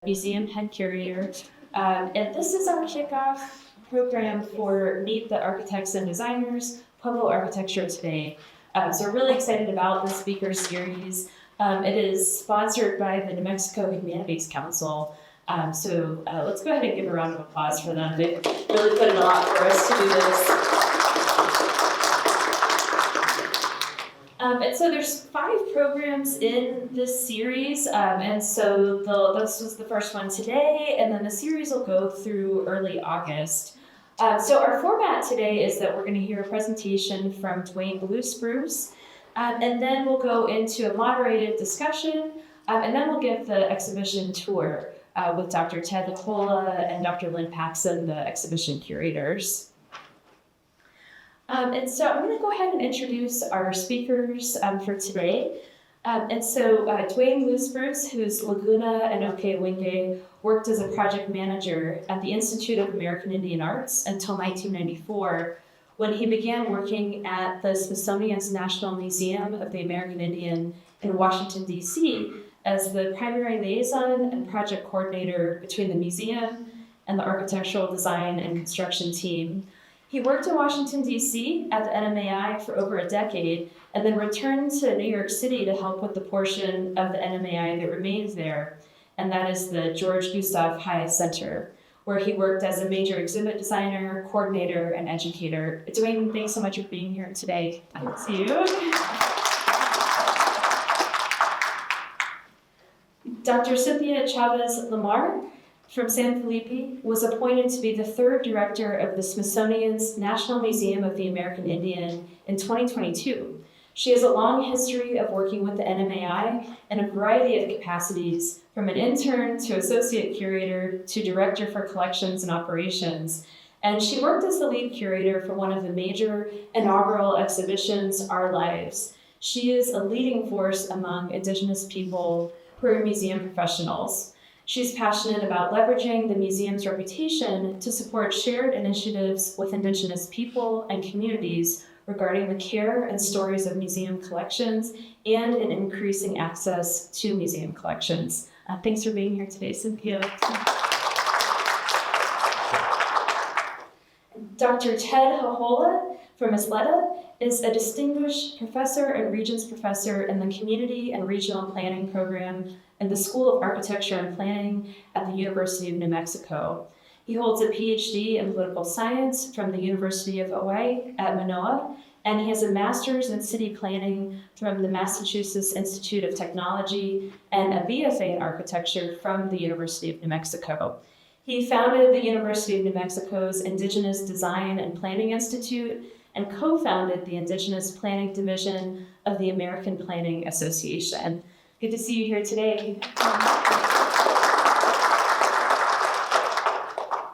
museum head curator. And this is our kickoff program for Meet the Architects and Designers, Pueblo Architecture Today. So we're really excited about the speaker series. It is sponsored by the New Mexico Humanities Council. So let's go ahead and give a round of applause for them. They've really put in a lot for us to do this. And so there's 5 programs in this series, and so this was the first one today, and then the series will go through early August. So our format today is that we're going to hear a presentation from Duane Blue Spruce, and then we'll go into a moderated discussion, and then we'll give the exhibition tour with Dr. Ted Hohkay and Dr. Lynn Paxson, the exhibition curators. And so I'm going to go ahead and introduce our speakers for today. And so Duane Blue Spruce, who's Laguna and Ohkay Owingeh, worked as a project manager at the Institute of American Indian Arts until 1994, when he began working at the Smithsonian's National Museum of the American Indian in Washington, D.C., as the primary liaison and project coordinator between the museum and the architectural design and construction team. He worked in Washington, D.C. at the NMAI for over a decade, and then returned to New York City to help with the portion of the NMAI that remains there, and that is the George Gustav Heye Center, where he worked as a major exhibit designer, coordinator, and educator. Duane, thanks so much for being here today. Thanks you. Dr. Cynthia Chavez Lamar from San Felipe was appointed to be the 3rd director of the Smithsonian's National Museum of the American Indian in 2022. She has a long history of working with the NMAI in a variety of capacities, from an intern to associate curator to director for collections and operations. And she worked as the lead curator for one of the major inaugural exhibitions, Our Lives. She is a leading force among Indigenous people who are museum professionals. She's passionate about leveraging the museum's reputation to support shared initiatives with Indigenous people and communities regarding the care and stories of museum collections and in increasing access to museum collections. Thanks for being here today, Cynthia. Dr. Ted Hohkay from Isleta is a distinguished professor and Regents Professor in the Community and Regional Planning Program in the School of Architecture and Planning at the University of New Mexico. He holds a PhD in political science from the University of Hawaii at Manoa, and he has a master's in city planning from the Massachusetts Institute of Technology and a BFA in architecture from the University of New Mexico. He founded the University of New Mexico's Indigenous Design and Planning Institute and co-founded the Indigenous Planning Division of the American Planning Association. Good to see you here today.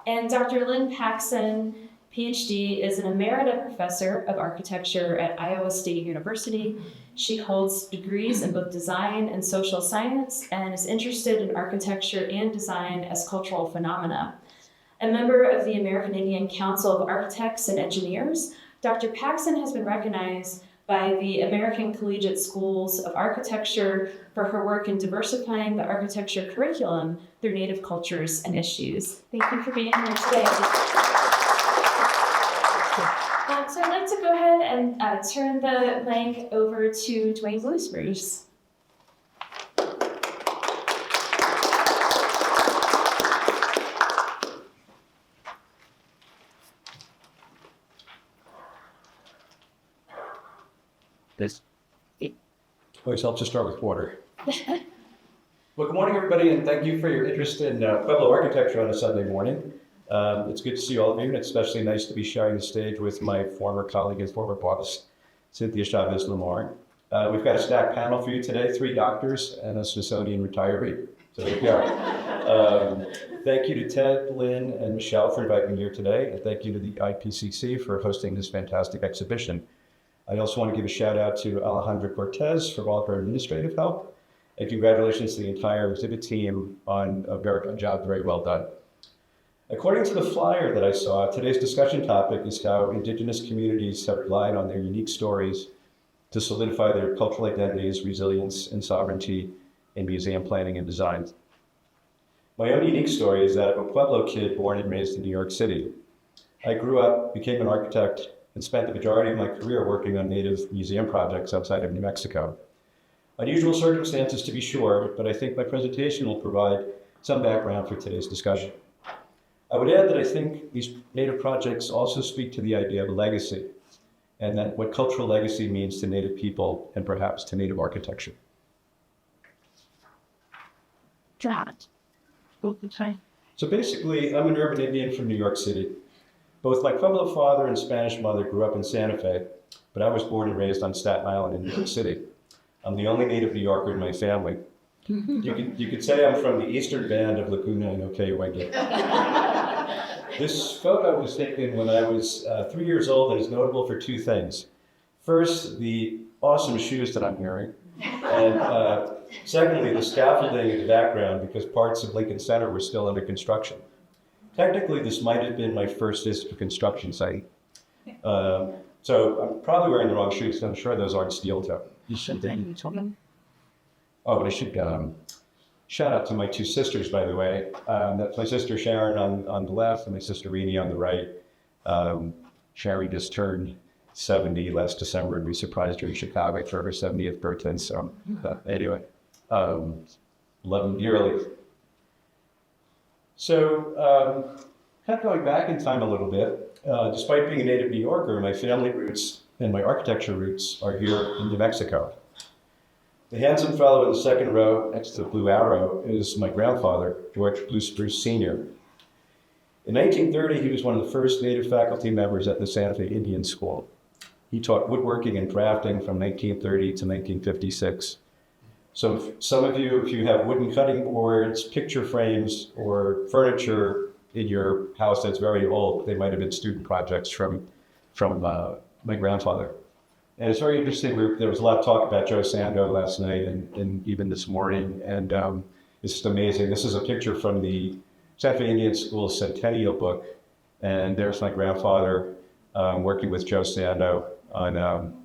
And Dr. Lynn Paxson, PhD, is an emerita professor of architecture at Iowa State University. She holds degrees in both design and social science and is interested in architecture and design as cultural phenomena. A member of the American Indian Council of Architects and Engineers, Dr. Paxson has been recognized by the American Collegiate Schools of Architecture for her work in diversifying the architecture curriculum through Native cultures and issues. Thank you for being here today. So I'd like to go ahead and turn the mic over to Duane Blue Spruce. This always helps to start with water. Well, good morning, everybody, and thank you for your interest in Pueblo architecture on a Sunday morning. It's good to see all of you, and it's especially nice to be sharing the stage with my former colleague and former boss, Cynthia Chavez Lamar. We've got a stacked panel for you today, 3 doctors and a Smithsonian retiree. So here we are. Thank you to Ted, Lynn, and Michelle for inviting me here today, and thank you to the IPCC for hosting this fantastic exhibition. I also want to give a shout out to Alejandra Cortez for all of her administrative help, and congratulations to the entire exhibit team on a very good job, very well done. According to the flyer that I saw, today's discussion topic is how Indigenous communities have relied on their unique stories to solidify their cultural identities, resilience, and sovereignty in museum planning and design. My own unique story is that I'm a Pueblo kid born and raised in New York City. I grew up, became an architect, and spent the majority of my career working on Native museum projects outside of New Mexico. Unusual circumstances to be sure, but I think my presentation will provide some background for today's discussion. I would add that I think these Native projects also speak to the idea of legacy, and that what cultural legacy means to Native people and perhaps to Native architecture. So basically, I'm an urban Indian from New York City. Both my Pueblo father and Spanish mother grew up in Santa Fe, but I was born and raised on Staten Island in New York City. I'm the only native New Yorker in my family. You could say I'm from the eastern band of Laguna and Ohkay Owingeh. This photo was taken when I was 3 years old and is notable for two things. First, the awesome shoes that I'm wearing, and secondly, the scaffolding in the background because parts of Lincoln Center were still under construction. Technically, this might have been my first visit to a construction site. So I'm probably wearing the wrong shoes. I'm sure those aren't steel toe. Oh, but I should shout out to my two sisters, by the way. That's my sister Sharon on the left and my sister Rini on the right. Sherry just turned 70 last December, and we surprised her in Chicago for her 70th birthday. So anyway, love them dearly. So kind of going back in time a little bit, despite being a native New Yorker, my family roots and my architecture roots are here in New Mexico. The handsome fellow in the second row next to the blue arrow is my grandfather, Duane Blue Spruce Sr. In 1930, he was one of the first Native faculty members at the Santa Fe Indian School. He taught woodworking and crafting from 1930 to 1956. So some of you, if you have wooden cutting boards, picture frames, or furniture in your house that's very old, they might have been student projects from my grandfather. And it's very interesting, there was a lot of talk about Joe Sando last night and even this morning, and it's just amazing. This is a picture from the Santa Fe Indian School Centennial book, and there's my grandfather working with Joe Sando on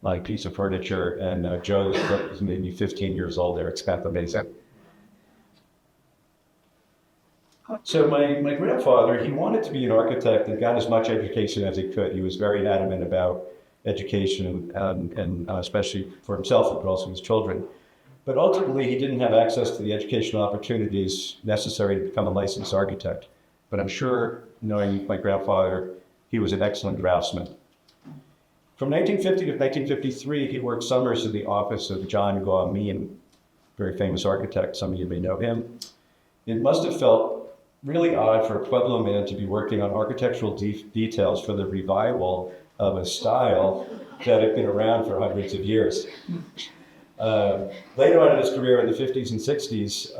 like a piece of furniture, and Joe was maybe 15 years old there. It's kind of amazing. So my grandfather, he wanted to be an architect and got as much education as he could. He was very adamant about education, and especially for himself, but also his children. But ultimately, he didn't have access to the educational opportunities necessary to become a licensed architect. But I'm sure, knowing my grandfather, he was an excellent draftsman. From 1950 to 1953, he worked summers in the office of John Gaumin, very famous architect. Some of you may know him. It must have felt really odd for a Pueblo man to be working on architectural details for the revival of a style that had been around for hundreds of years. Later on in his career in the 50s and 60s,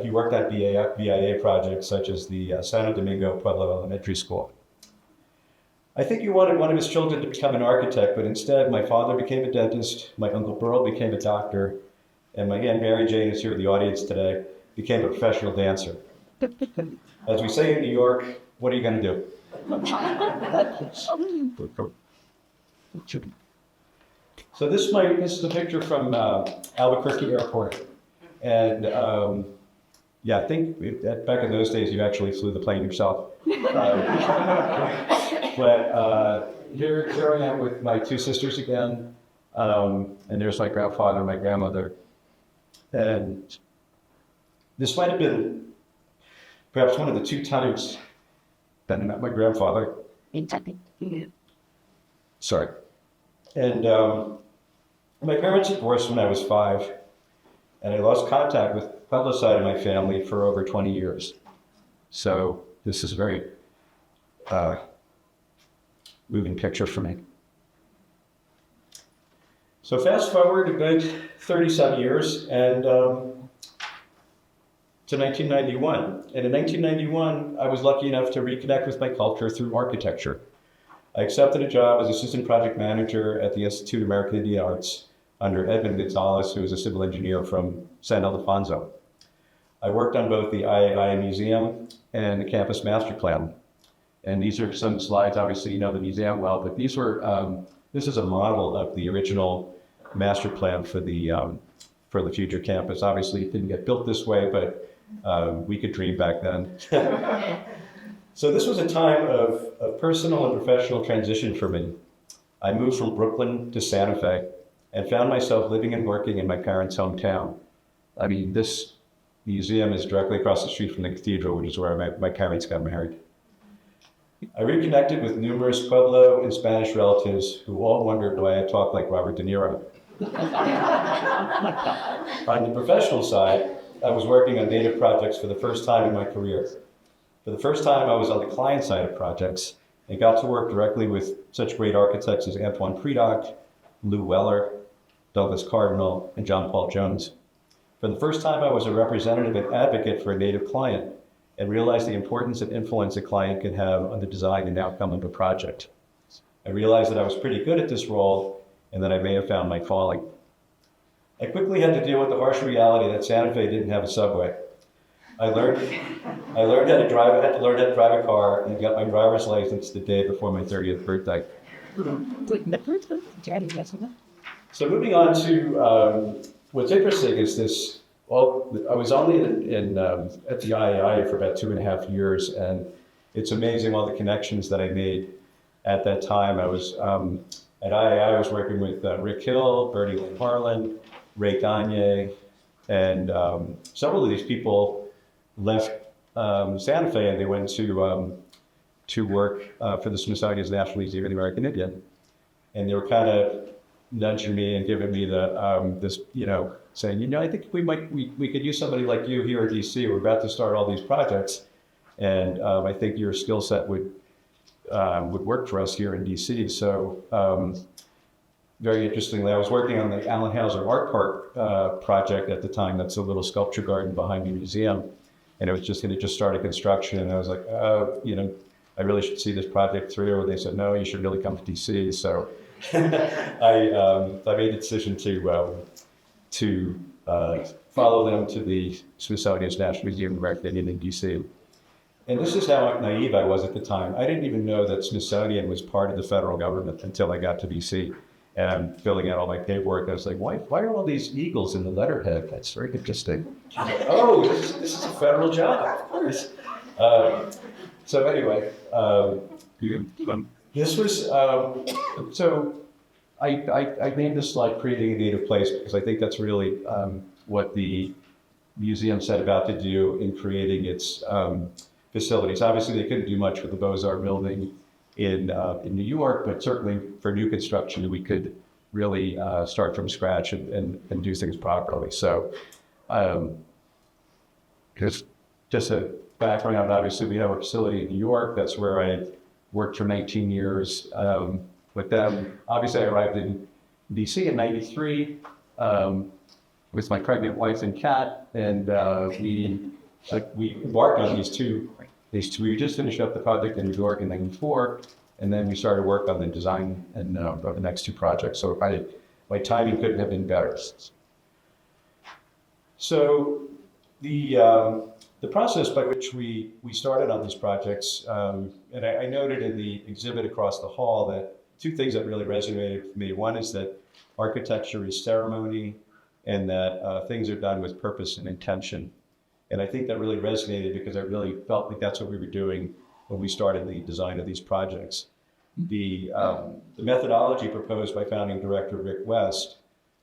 he worked on BIA projects such as the Santo Domingo Pueblo Elementary School. I think he wanted one of his children to become an architect, but instead my father became a dentist, my Uncle Burl became a doctor, and my Aunt Mary Jane is here in the audience today, became a professional dancer. As we say in New York, what are you going to do? So this is a picture from Albuquerque Airport, and yeah, I think back in those days you actually flew the plane yourself. But here I am with my two sisters again, and there's my grandfather and my grandmother, and this might have been perhaps one of the two times that I met my grandfather. Sorry. And my parents divorced when I was 5, and I lost contact with the Pueblo side of my family for over 20 years. So this is a very moving picture for me. So fast forward a good 37 years and to 1991. And in 1991, I was lucky enough to reconnect with my culture through architecture. I accepted a job as assistant project manager at the Institute of American Indian Arts under Edmund Gonzalez, who was a civil engineer from San Ildefonso. I worked on both the IAI Museum and the campus master plan. And these are some slides. Obviously, you know the museum well, but these were, this is a model of the original master plan for the future campus. Obviously, it didn't get built this way, but We could dream back then. So this was a time of personal and professional transition for me. I moved from Brooklyn to Santa Fe and found myself living and working in my parents' hometown. I mean, this museum is directly across the street from the cathedral, which is where my parents got married. I reconnected with numerous Pueblo and Spanish relatives who all wondered why I talked like Robert De Niro. On the professional side, I was working on native projects for the first time in my career. For the first time, I was on the client side of projects and got to work directly with such great architects as Antoine Predock, Lou Weller, Douglas Cardinal, and John Paul Jones. For the first time, I was a representative and advocate for a native client and realized the importance and influence a client can have on the design and outcome of a project. I realized that I was pretty good at this role and that I may have found my calling. I quickly had to deal with the harsh reality that Santa Fe didn't have a subway. I learned how to drive. I had to learn how to drive a car and got my driver's license the day before my 30th birthday. So moving on to what's interesting is this. Well, I was only at the IAI for about 2.5 years, and it's amazing all the connections that I made at that time. I was at IAI. I was working with Rick Hill, Bertie Lynn Harlan, Ray Gagne, and several of these people left Santa Fe and they went to work for the Smithsonian's National Museum of the American Indian, and they were kind of nudging me and giving me the this, saying, I think we could use somebody like you here at DC. We're about to start all these projects, and I think your skill set would work for us here in DC. So very interestingly, I was working on the Allen Hauser Art Park project at the time. That's a little sculpture garden behind the museum. And it just started construction. And I was like, I really should see this project through. And they said, no, you should really come to DC. So I made the decision to follow them to the Smithsonian's National Museum of American Indian in DC. And this is how naive I was at the time. I didn't even know that Smithsonian was part of the federal government until I got to DC. And I'm filling out all my paperwork. I was like, why are all these eagles in the letterhead? That's very interesting. Oh, this is a federal job. So anyway, this was, so I named this slide Creating a Native Place because I think that's really what the museum set about to do in creating its facilities. Obviously, they couldn't do much with the Beaux-Arts building in New York, but certainly for new construction, we could really start from scratch and do things properly. So just a background, obviously we have a facility in New York. That's where I worked for 19 years with them. Obviously I arrived in DC in 93 with my pregnant wife and cat, and we embarked on these two. We just finished up the project in New York in 94, and then we started work on the design and of the next two projects. So my timing couldn't have been better. So the process by which we started on these projects, and I noted in the exhibit across the hall that two things that really resonated with me. One is that architecture is ceremony, and that things are done with purpose and intention. And I think that really resonated because I really felt like that's what we were doing when we started the design of these projects. The methodology proposed by founding director Rick West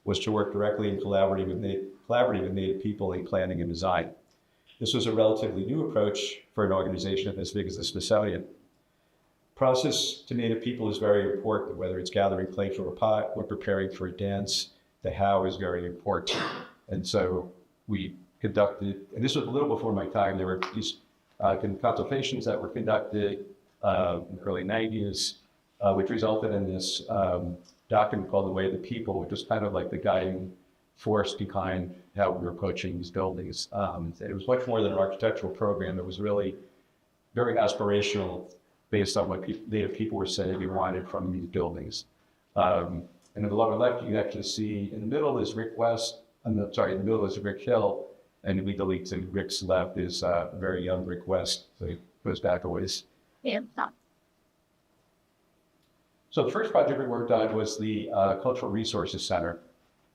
was to work directly and collaboratively with Native people in planning and design. This was a relatively new approach for an organization as big as the Smithsonian. Process to Native people is very important, whether it's gathering clay for a pot or preparing for a dance. The how is very important. And so we conducted, and this was a little before my time, there were these consultations that were conducted in the early 90s, which resulted in this document called The Way of the People, which was kind of like the guiding force behind how we were approaching these buildings. It was much more than an architectural program. It was really very aspirational based on what Native people were saying they wanted from these buildings. And in the lower left, you can actually see in the middle is Rick West, in the middle is Rick Hill, and immediately to Rick's left is a very young Rick West, so he goes back a ways. Yeah. So the first project we worked on was the Cultural Resources Center.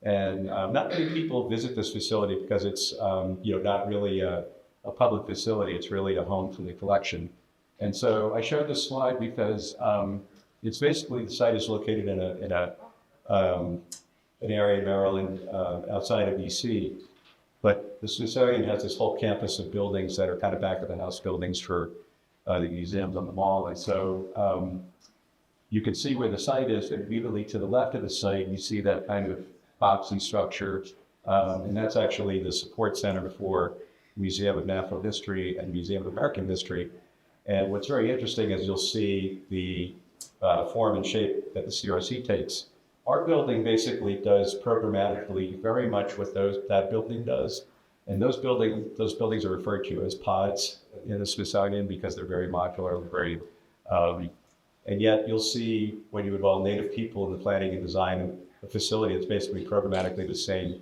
And not many people visit this facility because it's not really a public facility. It's really a home for the collection. And so I showed this slide because it's basically the site is located in an area in Maryland outside of DC. But the Smithsonian has this whole campus of buildings that are kind of back of the house buildings for the museums on the mall. And so you can see where the site is, and immediately to the left of the site, you see that kind of boxy structure. And that's actually the support center for Museum of Natural History and Museum of American History. And what's very interesting is you'll see the form and shape that the CRC takes. Our building basically does programmatically very much what that building does. And those buildings are referred to as pods in the Smithsonian because they're very modular, very, and yet you'll see when you involve Native people in the planning and design of a facility, it's basically programmatically the same,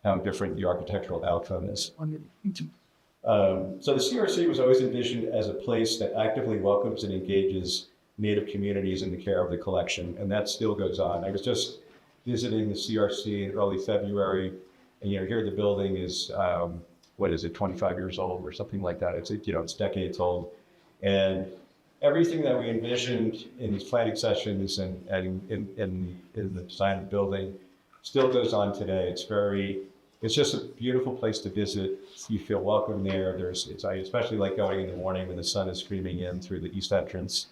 how different the architectural outcome is. So the CRC was always envisioned as a place that actively welcomes and engages Native communities in the care of the collection, and that still goes on. I was just visiting the CRC in early February, and here the building is, 25 years old or something like that. It's decades old, and everything that we envisioned in these planning sessions and in the design of the building still goes on today. It's just a beautiful place to visit. You feel welcome there. I especially like going in the morning when the sun is streaming in through the east entrance.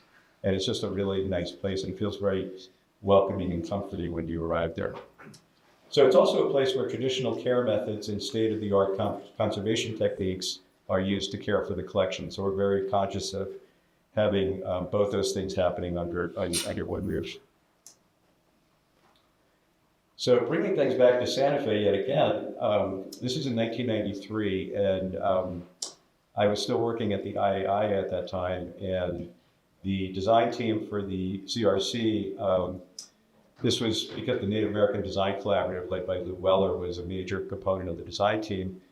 And it's just a really nice place and it feels very welcoming and comforting when you arrive there. So it's also a place where traditional care methods and state-of-the-art conservation techniques are used to care for the collection. So we're very conscious of having both those things happening under one roof. So bringing things back to Santa Fe yet again, this is in 1993, and I was still working at the IAI at that time, and the design team for the CRC, this was because the Native American Design Collaborative, led by Lou Weller, was a major component of the design team.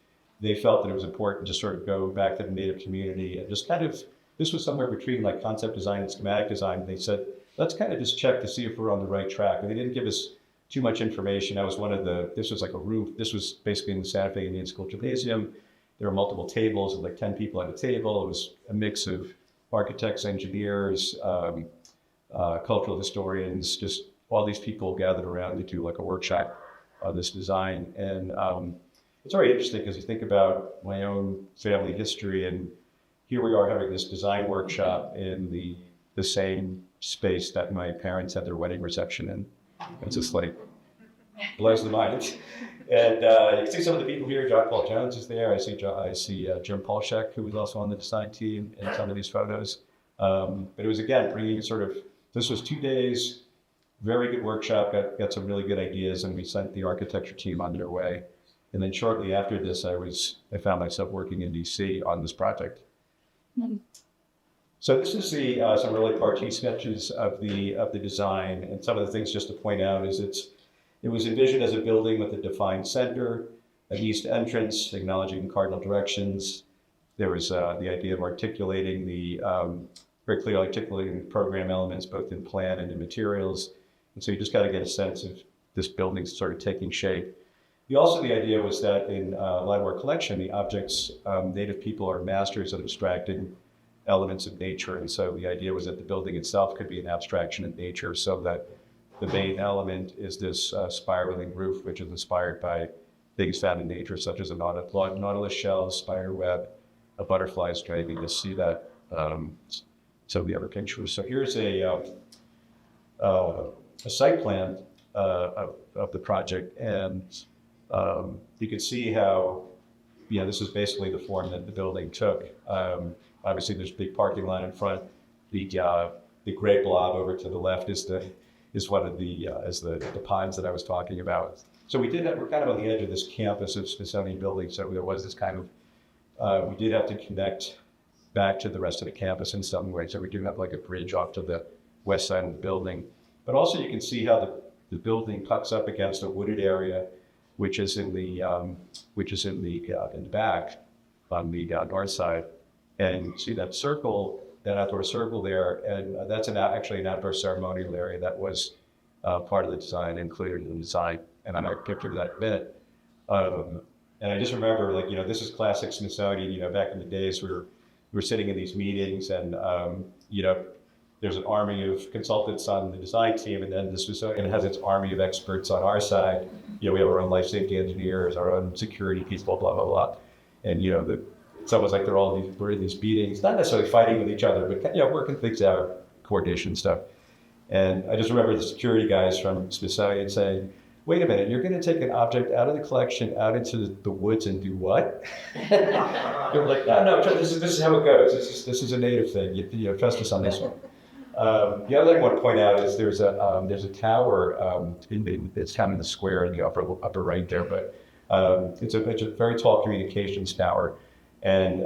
They felt that it was important to sort of go back to the Native community and just kind of, this was somewhere between like concept design and schematic design. They said, let's kind of just check to see if we're on the right track. And they didn't give us too much information. This was like a roof. This was basically in the Santa Fe Indian School Gymnasium. There were multiple tables with like 10 people at a table. It was a mix of architects, engineers, cultural historians, just all these people gathered around to do like a workshop on this design. And it's very interesting because you think about my own family history, and here we are having this design workshop in the same space that my parents had their wedding reception in. It's just like blows the mind. And you can see some of the people here. John Paul Jones is there. I see Jim Polshek, who was also on the design team in some of these photos. But it was, again, bringing this was 2 days, very good workshop, got some really good ideas, and we sent the architecture team on their way. And then shortly after this, I found myself working in DC on this project. Mm-hmm. So this is some really party sketches of the design, and some of the things just to point out is it was envisioned as a building with a defined center, an east entrance, acknowledging cardinal directions. There was the idea of very clearly articulating program elements, both in plan and in materials. And so you just got to get a sense of this building sort of taking shape. The idea was that in a lot of our collection, the objects, Native people are masters of abstracting elements of nature. And so the idea was that the building itself could be an abstraction of nature, so that the main element is this spiraling roof, which is inspired by things found in nature, such as a nautilus shell, a spider web, a butterfly's dragon. You'll see that some of the other pictures. So here's a site plan of the project, and you can see how, this is basically the form that the building took. Obviously, there's a big parking lot in front. The gray blob over to the left is one of the ponds that I was talking about. So we're kind of on the edge of this campus of Smithsonian building. So there was this kind of, we did have to connect back to the rest of the campus in some way. So we do have like a bridge off to the west side of the building. But also you can see how the building cuts up against a wooded area, which is in the back on the north side. And you see that circle, that outdoor circle there, and that's actually an outdoor ceremonial area that was part of the design, included in the design, and I might picture that a bit. And I just remember, like, this is classic Smithsonian. Back in the days, we were sitting in these meetings, and there's an army of consultants on the design team, and then the Smithsonian has its army of experts on our side. We have our own life safety engineers, our own security people, blah blah blah. And it's almost like we're in these meetings, not necessarily fighting with each other, but working things out, coordination stuff. And I just remember the security guys from Smithsonian saying, "Wait a minute, you're going to take an object out of the collection, out into the woods, and do what?" They're like, "No, this is how it goes. This is a native thing. Trust us on this one." The other thing I want to point out is there's a tower. It's kind of in the square in the upper right there, but it's a very tall communications tower, and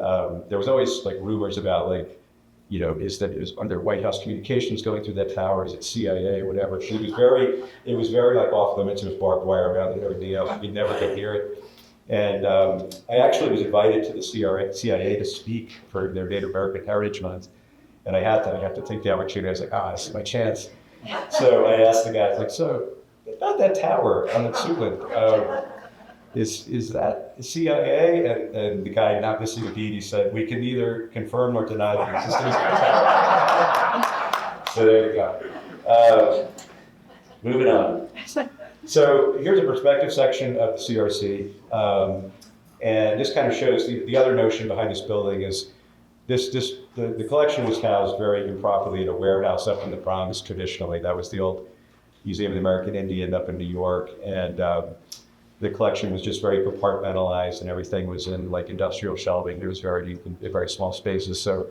there was always like rumors about is there White House communications going through that tower? Is it CIA or whatever? It was very like off limits. There was barbed wire around it and everything else. You never could hear it. And I actually was invited to the CIA to speak for their Native American Heritage Month, and I had to take the opportunity. I was like, this is my chance. So I asked the guys, like, so about that tower on the Suitland, is that the CIA? And the guy, not missing a beat, he said, "We can neither confirm nor deny the existence of the tower." So there you go. Moving on. So here's a perspective section of the CRC. And this kind of shows the other notion behind this building is the collection was housed very improperly in a warehouse up in the Bronx traditionally. That was the old Museum of the American Indian up in New York. And the collection was just very compartmentalized, and everything was in like industrial shelving. It was very small spaces. So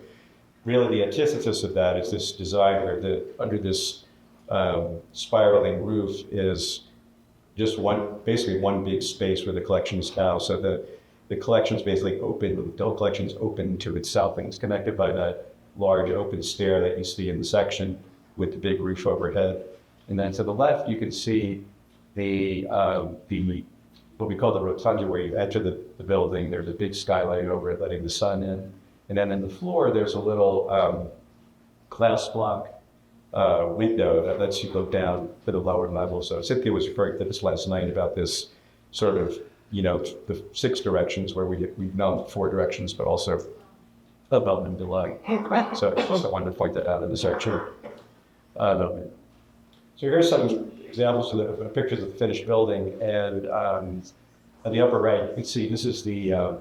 really the antithesis of that is this design where under this spiraling roof is just basically one big space where the collection is housed. So the collection is basically open, the whole collection is open to itself, and it's connected by that large open stair that you see in the section with the big roof overhead. And then to the left, you can see the what we call the rotunda, where you enter the building. There's a big skylight over it, letting the sun in. And then in the floor, there's a little glass block window that lets you look down to the lower level. So Cynthia was referring to this last night about this sort of, the 6 directions where we've known 4 directions, but also above and below. So I just wanted to point that out in the section. So here's some examples of the pictures of the finished building, and on the upper right, you can see this is the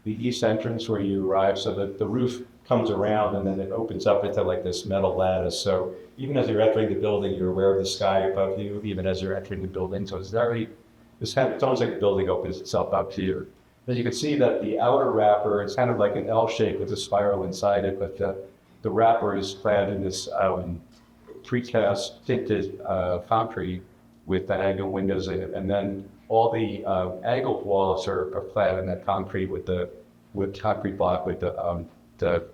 east entrance where you arrive. So the roof comes around, and then it opens up into like this metal lattice. So even as you're entering the building, you're aware of the sky above you, even as you're entering the building. So it's almost like the building opens itself up to you. Then you can see that the outer wrapper is kind of like an L shape with a spiral inside it, but the wrapper is clad in this precast tinted concrete with the angled windows in it, and then all the angled walls are clad in that concrete with concrete block with the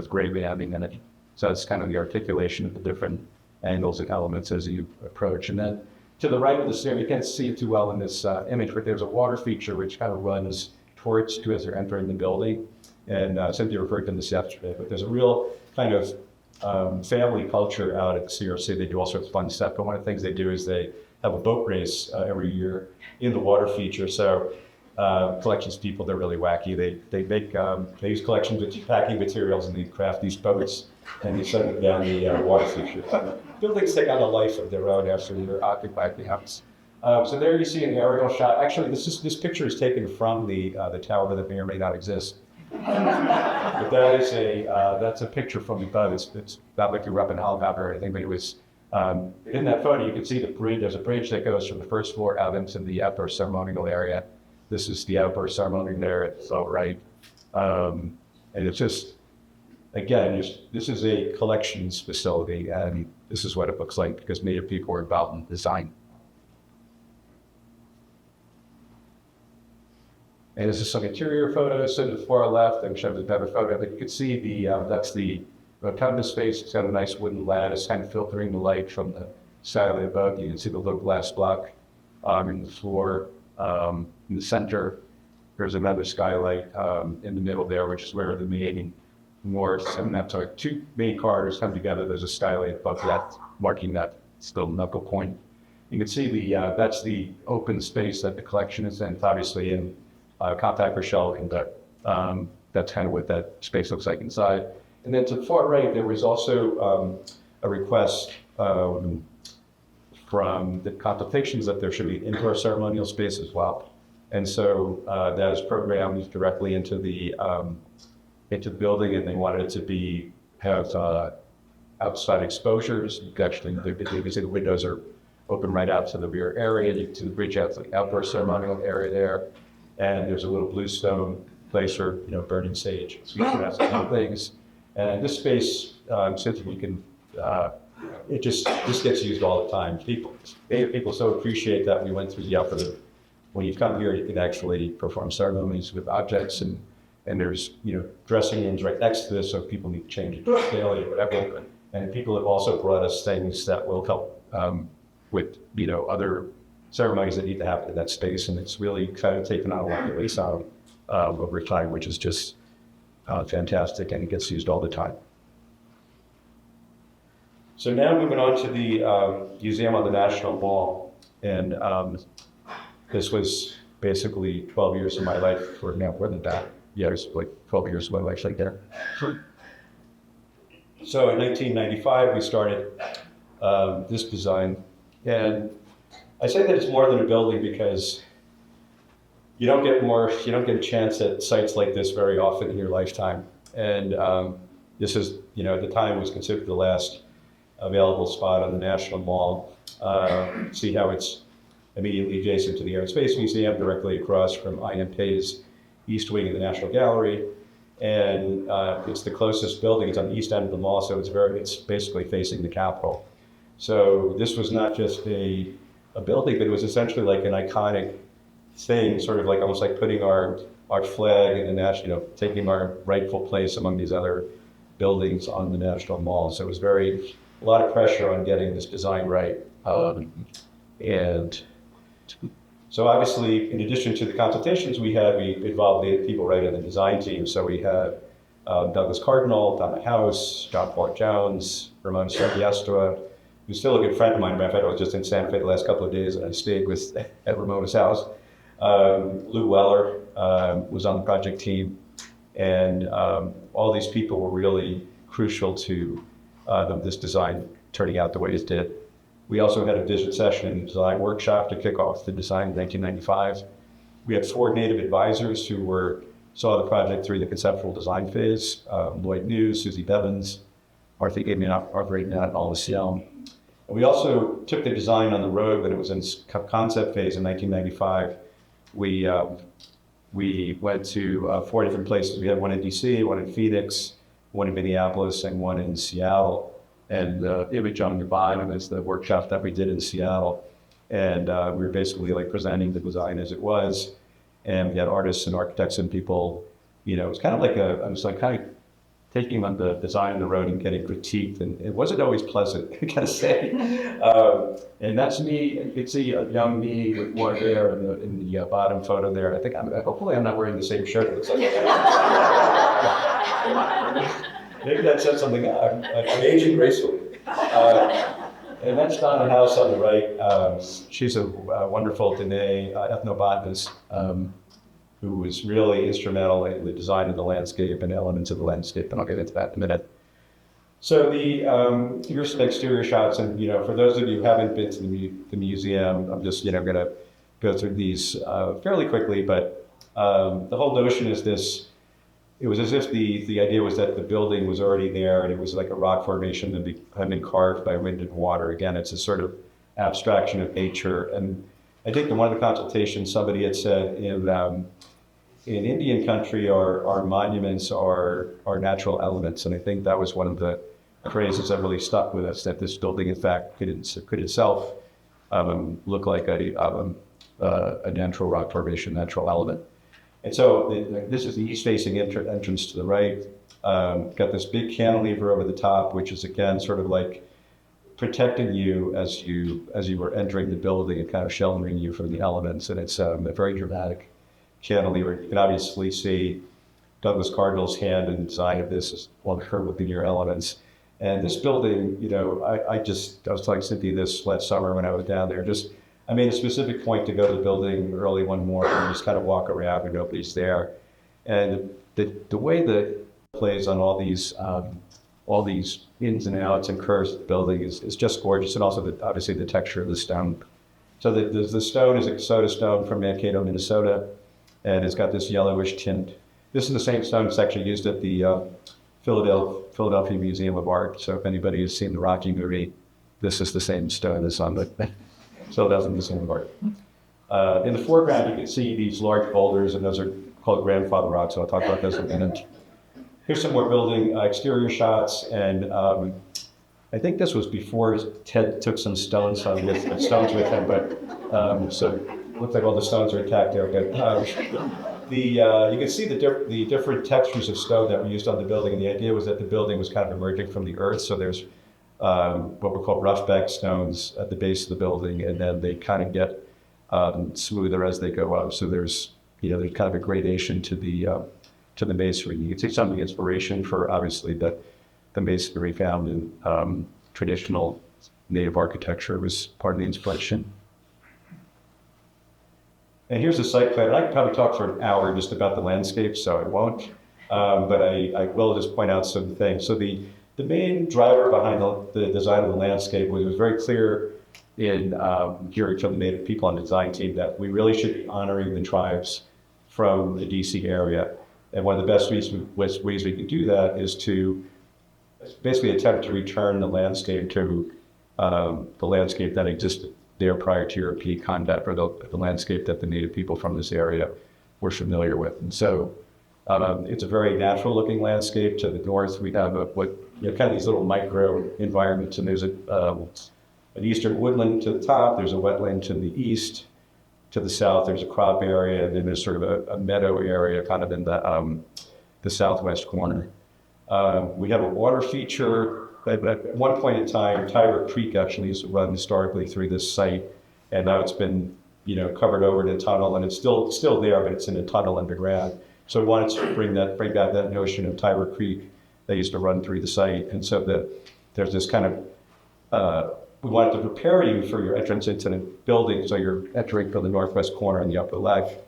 gray banding in it. So it's kind of the articulation of the different angles and elements as you approach. And then to the right of the stair, you can't see it too well in this image, but there's a water feature which kind of runs towards you as you're entering the building. And Cynthia referred to this yesterday, but there's a real kind of family culture out at the CRC. They do all sorts of fun stuff, but one of the things they do is they have a boat race every year in the water feature. So collections people, they're really wacky. They use collections with packing materials, and they craft these boats, and they send them down the water feature. Buildings take on a life of their own after they're occupied the house. So there you see an aerial shot. Actually, this picture is taken from the tower that may or may not exist. But that's a picture from above. It's not like you're up in helicopter or anything, but it was in that photo. You can see the bridge. There's a bridge that goes from the first floor out into the outdoor ceremonial area. This is the outdoor ceremonial area. So right, and it's just again, this is a collections facility, and this is what it looks like because Native people were involved in design. And this is some interior photos. So to the far left, I'm showing the better photo, but you can see that's the rotunda space. It's got a nice wooden lattice kind of filtering the light from the skylight above. You can see the little glass block in the floor. In the center, there's another skylight in the middle there, which is where the main north and that's our 2 main corridors come together. There's a skylight above that, marking that still knuckle point. You can see that's the open space that the collection is in. It's obviously in compactor shelving, but that's kind of what that space looks like inside. And then to the far right, there was also a request from the contemplations that there should be indoor ceremonial space as well. And so that is programmed directly into the building, and they wanted it to have outside exposures. Actually, you can see the windows are open right out to the rear area, to the bridge out to the outdoor ceremonial area there. And there's a little bluestone place for, burning sage. So you can have some things. And this space, since we can, this gets used all the time. People so appreciate that we went through the effort of, when you come here, you can actually perform ceremonies with objects, and there's, dressing rooms right next to this, so people need to change it daily or whatever. And people have also brought us things that will help with, other ceremonies that need to happen in that space. And it's really kind of taken on a lot of waste out over time, which is just fantastic, and it gets used all the time. So now moving on to the museum on the National Mall. And this was basically 12 years of my life, or now more than that. Yeah, it was like 12 years of my life right there. So in 1995, we started this design. And I say that it's more than a building because you don't get a chance at sites like this very often in your lifetime. And this is, at the time, was considered the last available spot on the National Mall. See how it's immediately adjacent to the Air and Space Museum, directly across from IMP's East Wing of the National Gallery. And it's the closest building. It's on the east end of the mall, so it's basically facing the Capitol. So this was not just a building, but it was essentially like an iconic thing, sort of like almost like putting our flag in the national, taking our rightful place among these other buildings on the National Mall. So it was a lot of pressure on getting this design right. And so obviously, in addition to the consultations we involved the people right in the design team. So we had Douglas Cardinal, Donna House, John Paul Jones, Ramon Santiestra, who's still a good friend of mine. Matter of fact, I was just in Santa Fe the last couple of days, and I stayed at Ramona's house. Lou Weller was on the project team, and all these people were really crucial to this design turning out the way it did. We also had a vision session and design workshop to kick off the design in 1995. We had 4 native advisors who saw the project through the conceptual design phase: Lloyd New, Susie Bevins, Arthur Aidnat, and Alice Young. We also took the design on the road when it was in concept phase in 1995. We went to 4 different places. We had one in DC, one in Phoenix, one in Minneapolis, and one in Seattle. And the image on your bottom is the workshop that we did in Seattle. And we were basically like presenting the design as it was. And we had artists and architects and people, it was kind of like I was like kind of taking on the design on the road and getting critiqued. And it wasn't always pleasant, I gotta say. And that's me. You can see a young me with more hair in the bottom photo there. I think hopefully I'm not wearing the same shirt. It looks like maybe that says something. I'm aging gracefully. And that's Donna House on the right. She's a wonderful Diné ethnobotanist who was really instrumental in the design of the landscape and elements of the landscape, and I'll get into that in a minute. So here's some exterior shots, and for those of you who haven't been to the museum, I'm just going to go through these fairly quickly. But the whole notion is this: it was as if the idea was that the building was already there, and it was like a rock formation that had been carved by wind and water. Again, it's a sort of abstraction of nature. And I think in one of the consultations, somebody had said in Indian country, our monuments are natural elements, and I think that was one of the phrases that really stuck with us. That this building, in fact, could itself look like a natural rock formation, natural element. And so this is the east-facing entrance to the right. Got this big cantilever over the top, which is again sort of like protecting you as you were entering the building and kind of sheltering you from the elements. And it's a very dramatic cantilever. You can obviously see Douglas Cardinal's hand in the design of this as well, her with the near elements. And this building, I was telling Cynthia this last summer when I was down there, just I made a specific point to go to the building early one morning and just kind of walk around and nobody's there. And the way that it plays on all these ins and outs and curves of the building is just gorgeous, and also obviously the texture of the stone. So the stone is a soda stone from Mankato, Minnesota, and it's got this yellowish tint. This is the same stone that's actually used at the Philadelphia Museum of Art. So if anybody has seen the Rocky movie, this is the same stone that's on the Philadelphia Museum of Art. In the foreground, you can see these large boulders, and those are called grandfather rocks, so I'll talk about those in a minute. Here's some more building exterior shots, and I think this was before Ted took some stones with him, but so it looks like all the stones are intact there. But you can see the different textures of stone that were used on the building, and the idea was that the building was kind of emerging from the earth, so there's what were called roughback stones at the base of the building, and then they kind of get smoother as they go up. So there's kind of a gradation to the masonry. You can see some of the inspiration for obviously the masonry found in traditional native architecture was part of the inspiration. And here's the site plan. I could probably talk for an hour just about the landscape, so I won't. But I will just point out some things. So the main driver behind the design of the landscape was very clear in hearing from the Native people on the design team that we really should be honoring the tribes from the DC area. And one of the best ways we can do that is to basically attempt to return the landscape to the landscape that existed there prior to European contact, or the landscape that the Native people from this area were familiar with. And so it's a very natural looking landscape. To the north, we have kind of these little micro environments, and there's an eastern woodland to the top, there's a wetland to the east, to the south there's a crop area, and then there's sort of a meadow area kind of in the southwest corner. We have a water feature. At one point in time, Tyra Creek actually used to run historically through this site, and now it's been covered over in a tunnel, and it's still there, but it's in a tunnel underground. So we wanted to bring back that notion of Tyra Creek that used to run through the site, and so there's this kind of we wanted to prepare you for your entrance into the building, so you're entering from the northwest corner on the upper left,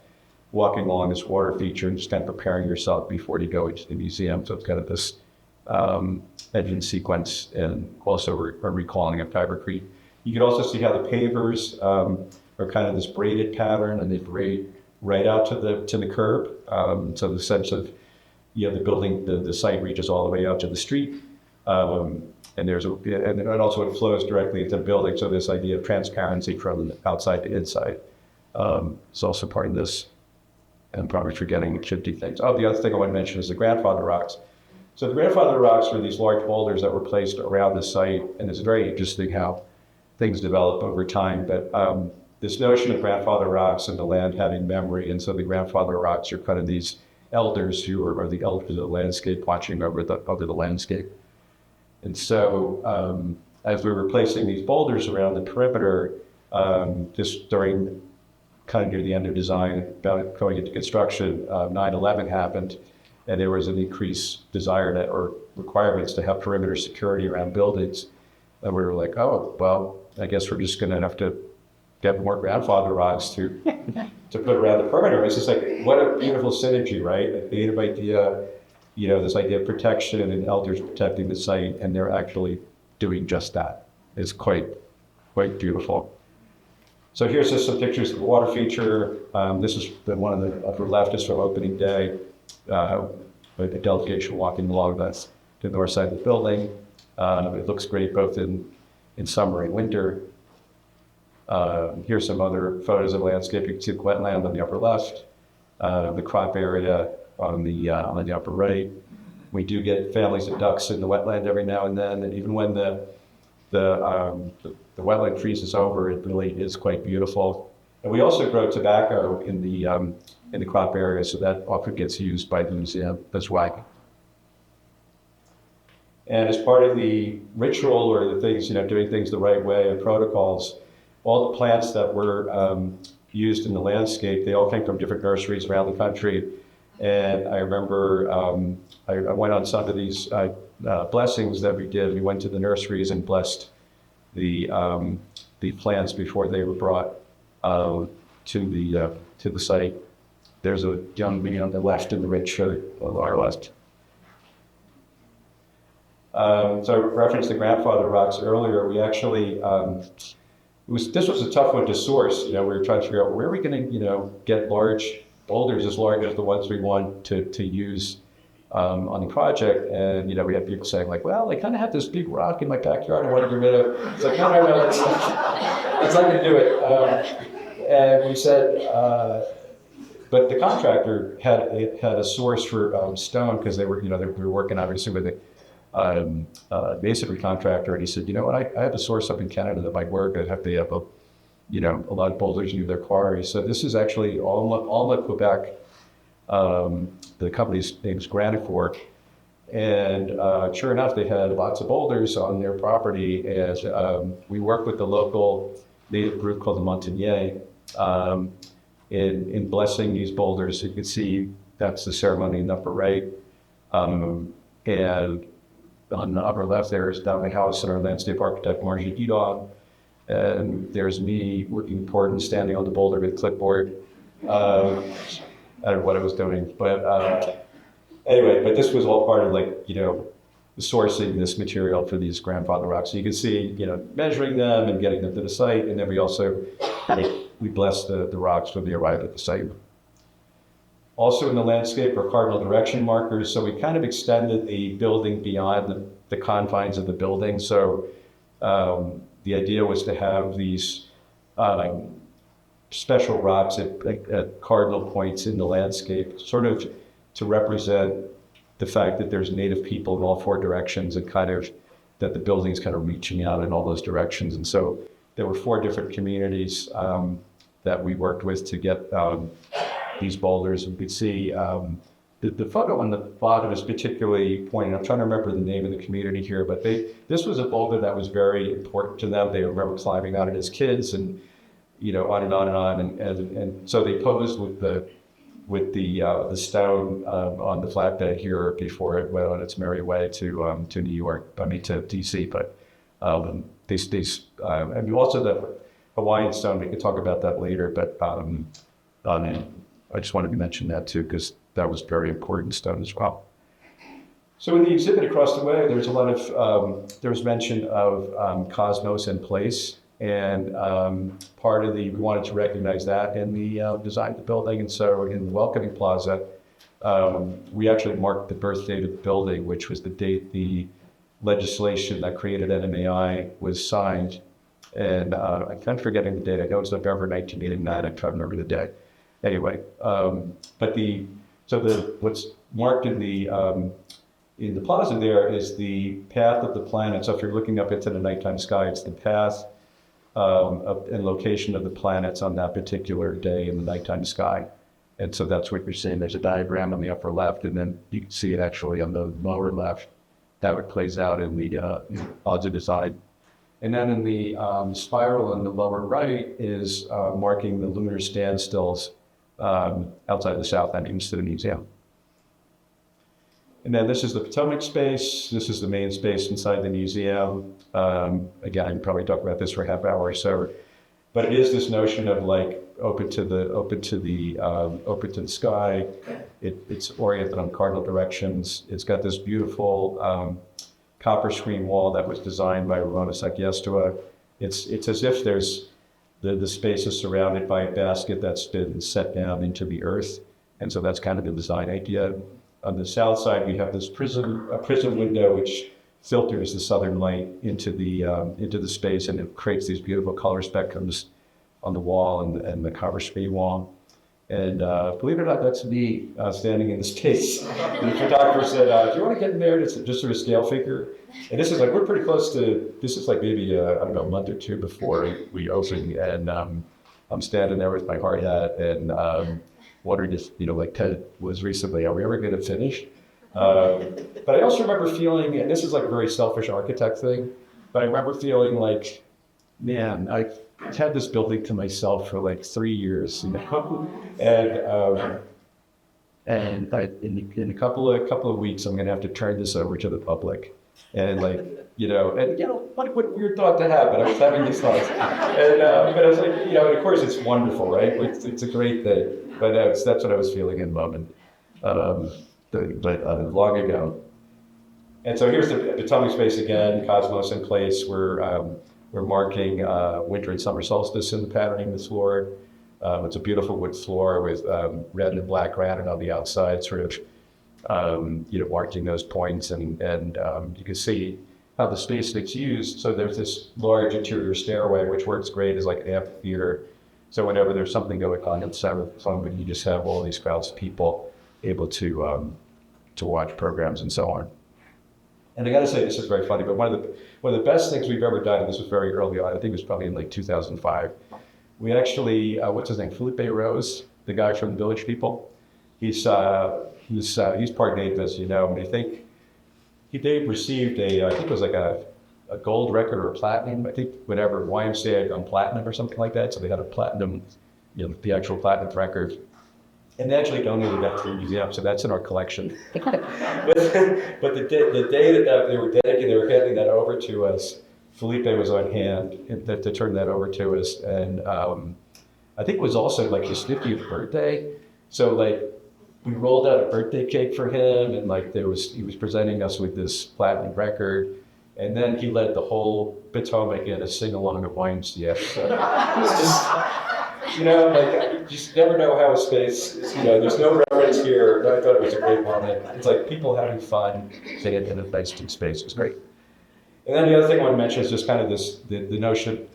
walking along this water feature, and just kind of preparing yourself before you go into the museum. So it's kind of this entrance sequence, and also a recalling of Tiber Creek. You can also see how the pavers are kind of this braided pattern, and they braid right out to the curb. So the sense of the building, the site reaches all the way out to the street. And also it flows directly into the building. So this idea of transparency from outside to inside is also part of this. And probably forgetting shifty things. Oh, the other thing I want to mention is the grandfather rocks. So the grandfather rocks were these large boulders that were placed around the site, and it's very interesting how things develop over time. But this notion of grandfather rocks and the land having memory, and so the grandfather rocks are kind of these elders who are the elders of the landscape, watching over the landscape. And so as we were placing these boulders around the perimeter, just during kind of near the end of design, about going into construction, 9/11 happened, and there was an increased desire or requirements to have perimeter security around buildings. And we were like, oh, well, I guess we're just going to have to get more grandfather rocks to put around the perimeter. It's just like, what a beautiful synergy, right? A native idea, this idea of protection and elders protecting the site, and they're actually doing just that. It's quite beautiful. So here's just some pictures of the water feature. This is the one on the upper left is from opening day. A delegation walking along the north side of the building. It looks great both in summer and winter. Here's some other photos of landscape. You can see the wetland on the upper left, the crop area on the upper right. We do get families of ducks in the wetland every now and then, and even when the wetland freezes over, it really is quite beautiful. And we also grow tobacco in the crop area, so that often gets used by the museum as well. And as part of the ritual or the things, doing things the right way and protocols, all the plants that were used in the landscape, they all came from different nurseries around the country. And I remember I went on some of these blessings that we did. We went to the nurseries and blessed the plants before they were brought to the site. There's a young man on the left in the red shirt on our left. So I referenced the grandfather rocks earlier. We actually, this was a tough one to source. We were trying to figure out where are we going to, get large boulders as large as the ones we want to use on the project. And, we had people saying like, well, I kind of have this big rock in my backyard I want to get rid of. It's like, no, that's not going to do it. And we said, but the contractor had a source for stone because they were working obviously with a masonry contractor, and he said, you know what, I have a source up in Canada that might work. I'd have to have a lot of boulders in their quarry. So this is actually all in Quebec. The company's name is Granifor, and sure enough, they had lots of boulders on their property. And we worked with the local native group called the Montagnais in blessing these boulders. You can see that's the ceremony in the upper right, and on the upper left there is down my house and our landscape architect Margie Edon, and there's me working important, standing on the boulder with a clipboard. I don't know what I was doing, but anyway, but this was all part of sourcing this material for these grandfather rocks. So you can see, measuring them and getting them to the site, and then we also we bless the rocks when they arrive at the site. Also in the landscape are cardinal direction markers, so we kind of extended the building beyond the confines of the building. So the idea was to have these special rocks at cardinal points in the landscape, sort of to represent the fact that there's native people in all four directions and kind of that the building's kind of reaching out in all those directions. And so there were 4 different communities that we worked with to get these boulders. And you can see the photo on the bottom is particularly poignant. I'm trying to remember the name of the community here, but this was a boulder that was very important to them. They remember climbing on it as kids, and on and on and on. And so they posed with the stone on the flatbed here before it went on its merry way to New York. I mean to DC, but and also the Hawaiian stone. We could talk about that later, but I just wanted to mention that too because that was very important stone as well. So in the exhibit across the way, there's a lot of there's mention of cosmos and place, and part of we wanted to recognize that in the design of the building. And so in the Welcoming Plaza, we actually marked the birth date of the building, which was the date the legislation that created NMAI was signed. And I'm kind of forgetting the date. I know it's November 1989. I'm trying to remember the day. Anyway, what's marked in the plaza there is the path of the planet. So if you're looking up into the nighttime sky, it's the path and location of the planets on that particular day in the nighttime sky. And so that's what you're seeing. There's a diagram on the upper left, and then you can see it actually on the lower left. That what plays out in the odds of design. And then in the spiral on the lower right is marking the lunar standstills outside the south entrance to the museum. And then this is the Potomac space. This is the main space inside the museum. Again, I can probably talk about this for a half hour or so, but it is this notion of open to the sky. It's oriented on cardinal directions. It's got this beautiful copper screen wall that was designed by Ramona Sakiestua. It's as if there's the space is surrounded by a basket that's been set down into the earth, and so that's kind of the design idea. On the south side, we have this prism window which filters the southern light into the space, and it creates these beautiful color spectrums on the wall and the copper screen wall. And believe it or not, that's me standing in the space. And the photographer said, do you want to get in there? It's just sort of scale figure. And this is we're pretty close to, this is maybe, I don't know, a month or two before we open. And I'm standing there with my hard hat and wondering if, Ted was recently, are we ever going to finish? But I also remember feeling, and this is a very selfish architect thing, but I remember feeling man, I've had this building to myself for 3 years, and in a couple of weeks, I'm going to have to turn this over to the public. And like, what weird thought to have, but I was having these thoughts. And, but I was like, and of course it's wonderful, right? It's a great thing. But that's what I was feeling in the moment, long ago. And so here's the atomic space again, cosmos in place. We're marking winter and summer solstice in the patterning of the floor. It's a beautiful wood floor with red and black granite on the outside, sort of, marking those points. And you can see how the space gets used. So there's this large interior stairway, which works great as like an amphitheater. So whenever there's something going on inside of the fun, you just have all these crowds of people able to watch programs and so on. And I got to say, this is very funny, but one of the best things we've ever done, and this was very early on, I think it was probably in like 2005, we actually, what's his name, Felipe Rose, the guy from the Village People, he's part Native, as you know, and I think they received I think it was like a gold record or a platinum, I think whatever, YMCA had gone platinum or something like that, so they had a platinum, the actual platinum record. And they actually donated that to the museum, so that's in our collection. but the day that they were handing that over to us, Felipe was on hand to turn that over to us. And I think it was also like his 50th birthday. So like we rolled out a birthday cake for him, and like he was presenting us with this platinum record. And then he led the whole Potomac in a sing-along of YMCA. So it's just, you just never know how a space is, there's no reference here. I thought it was a great moment. It's like people having fun, they had in a nice space. It was great. And then the other thing I want to mention is just kind of the notion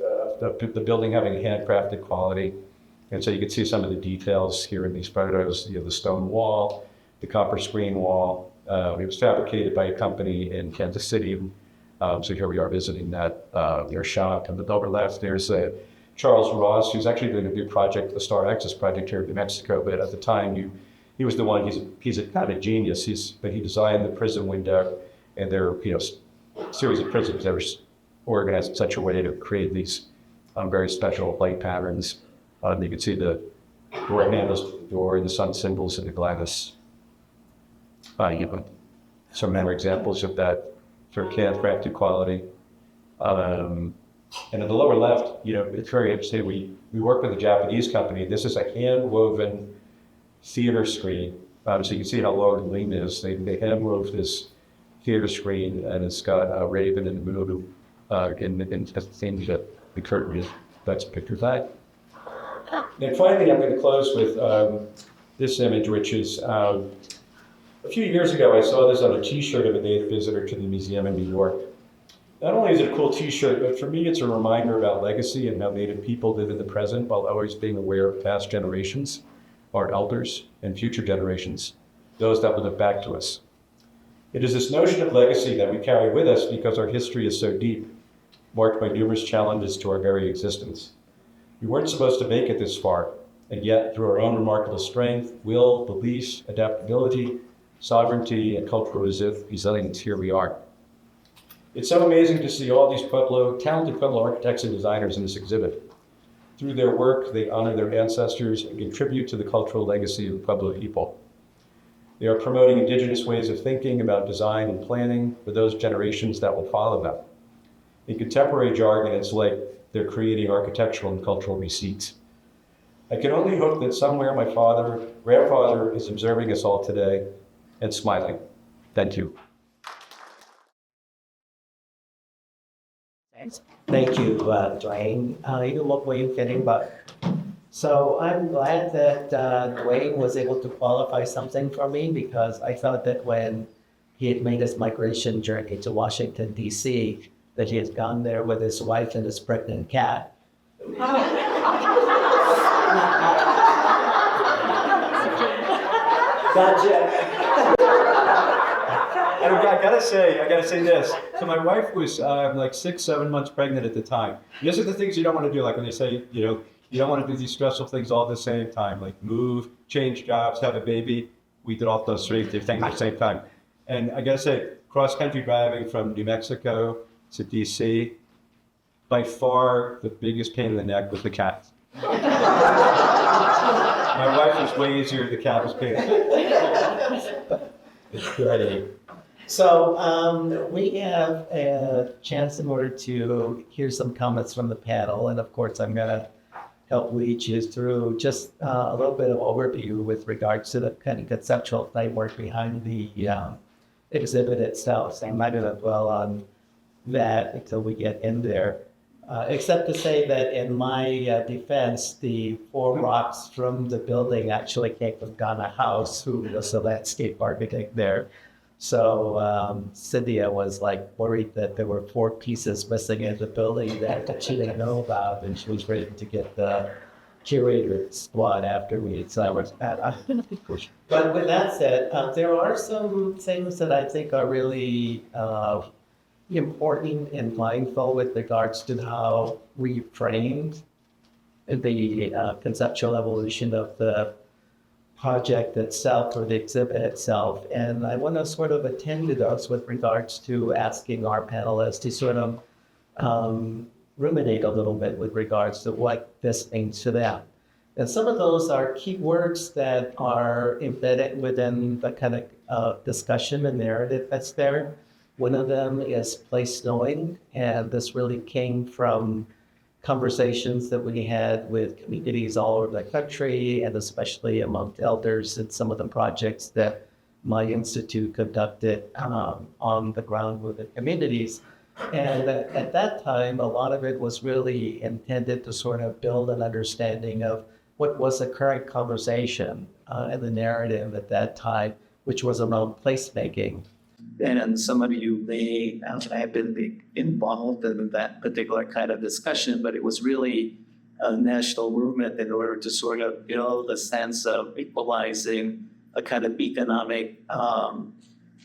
of the building having a handcrafted quality. And so you can see some of the details here in these photos, the stone wall, the copper screen wall. It was fabricated by a company in Kansas City. So here we are visiting their shop. On the lower left, there's Charles Ross, who's actually doing a new project, the Star Access project here in New Mexico. But at the time, he was the one. He's a kind of a genius. But he designed the prism window, and there are series of prisms that were organized in such a way to create these very special light patterns. You can see the door handles to the door, and the sun symbols in the glass. Some more examples of that sort of handcrafted quality. And in the lower left, it's very interesting. We work with a Japanese company. This is a hand-woven theater screen. So you can see how long the lean is. They hand-wove this theater screen, and it's got a raven and a moon in the curtain. That's a picture of that. And finally, I'm going to close with this image, which is a few years ago, I saw this on a T-shirt of a Native visitor to the museum in New York. Not only is it a cool T-shirt, but for me, it's a reminder about legacy and how Native people live in the present while always being aware of past generations, our elders, and future generations, those that will look back to us. It is this notion of legacy that we carry with us because our history is so deep, marked by numerous challenges to our very existence. We weren't supposed to make it this far, and yet, through our own remarkable strength, will, beliefs, adaptability, sovereignty, and cultural resilience, here we are. It's so amazing to see all these talented Pueblo architects and designers in this exhibit. Through their work, they honor their ancestors and contribute to the cultural legacy of the Pueblo people. They are promoting indigenous ways of thinking about design and planning for those generations that will follow them. In contemporary jargon, it's like they're creating architectural and cultural receipts. I can only hope that somewhere my grandfather is observing us all today and smiling. Thank you. Thank you, Duane. You look where you're getting, but so I'm glad that Duane was able to qualify something for me, because I thought that when he had made his migration journey to Washington, D.C., that he had gone there with his wife and his pregnant cat. Gotcha. And I gotta say this. So my wife was like 6-7 months pregnant at the time. These are the things you don't want to do, like when they say, you don't want to do these stressful things all at the same time, like move, change jobs, have a baby. We did all those three things at the same time. And I gotta say, cross-country driving from New Mexico to DC, by far the biggest pain in the neck was the cat. My wife was way easier, the cat was painful. It's pretty. So we have a chance in order to hear some comments from the panel, and of course, I'm going to help lead you through just a little bit of overview with regards to the kind of conceptual framework behind the exhibit itself. So I'm not going to dwell on that until we get in there. Except to say that in my defense, the 4 rocks from the building actually came from Ghana House, who was the landscape architect there. So Cynthia was like worried that there were 4 pieces missing in the building that she didn't know about, and she was ready to get the curator squad after me. So I was But with that said, there are some things that I think are really important and mindful with regards to how we framed the conceptual evolution of the project itself or the exhibit itself. And I want to sort of attend to those with regards to asking our panelists to sort of ruminate a little bit with regards to what this means to them. And some of those are keywords that are embedded within the kind of discussion and narrative that's there. One of them is place knowing, and this really came from conversations that we had with communities all over the country, and especially among elders in some of the projects that my institute conducted on the ground with the communities. And at that time, a lot of it was really intended to sort of build an understanding of what was the current conversation and the narrative at that time, which was around placemaking. And some of you may have been involved in that particular kind of discussion, but it was really a national movement in order to sort of build a sense of equalizing a kind of economic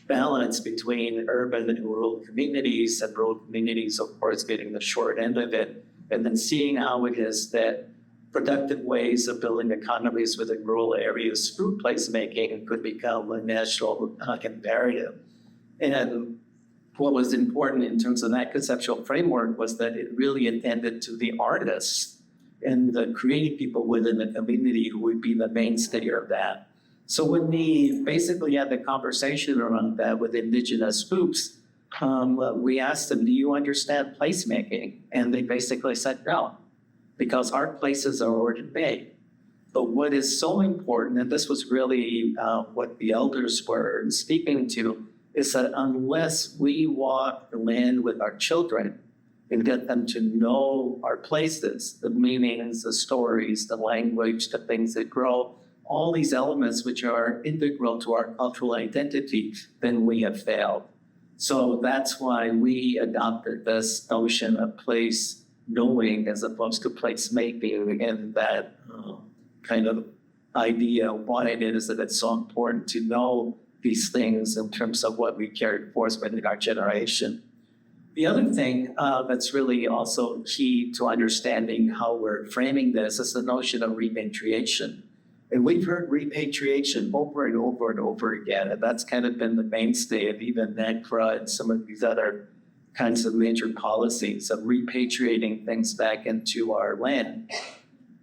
balance between urban and rural communities, and rural communities, of course, getting the short end of it, and then seeing how it is that productive ways of building economies within rural areas through placemaking could become a national imperative. And what was important in terms of that conceptual framework was that it really attended to the artists and the creative people within the community who would be the mainstay of that. So when we basically had the conversation around that with Indigenous groups, we asked them, do you understand placemaking? And they basically said no, because our places are already made. But what is so important, and this was really what the elders were speaking to, is that unless we walk the land with our children and get them to know our places, the meanings, the stories, the language, the things that grow, all these elements which are integral to our cultural identity, then we have failed. So that's why we adopted this notion of place knowing as opposed to place making, and that kind of idea of why it is that it's so important to know these things in terms of what we carried forth within our generation. The other thing that's really also key to understanding how we're framing this is the notion of repatriation. And we've heard repatriation over and over and over again, and that's kind of been the mainstay of even NECRA and some of these other kinds of major policies of repatriating things back into our land.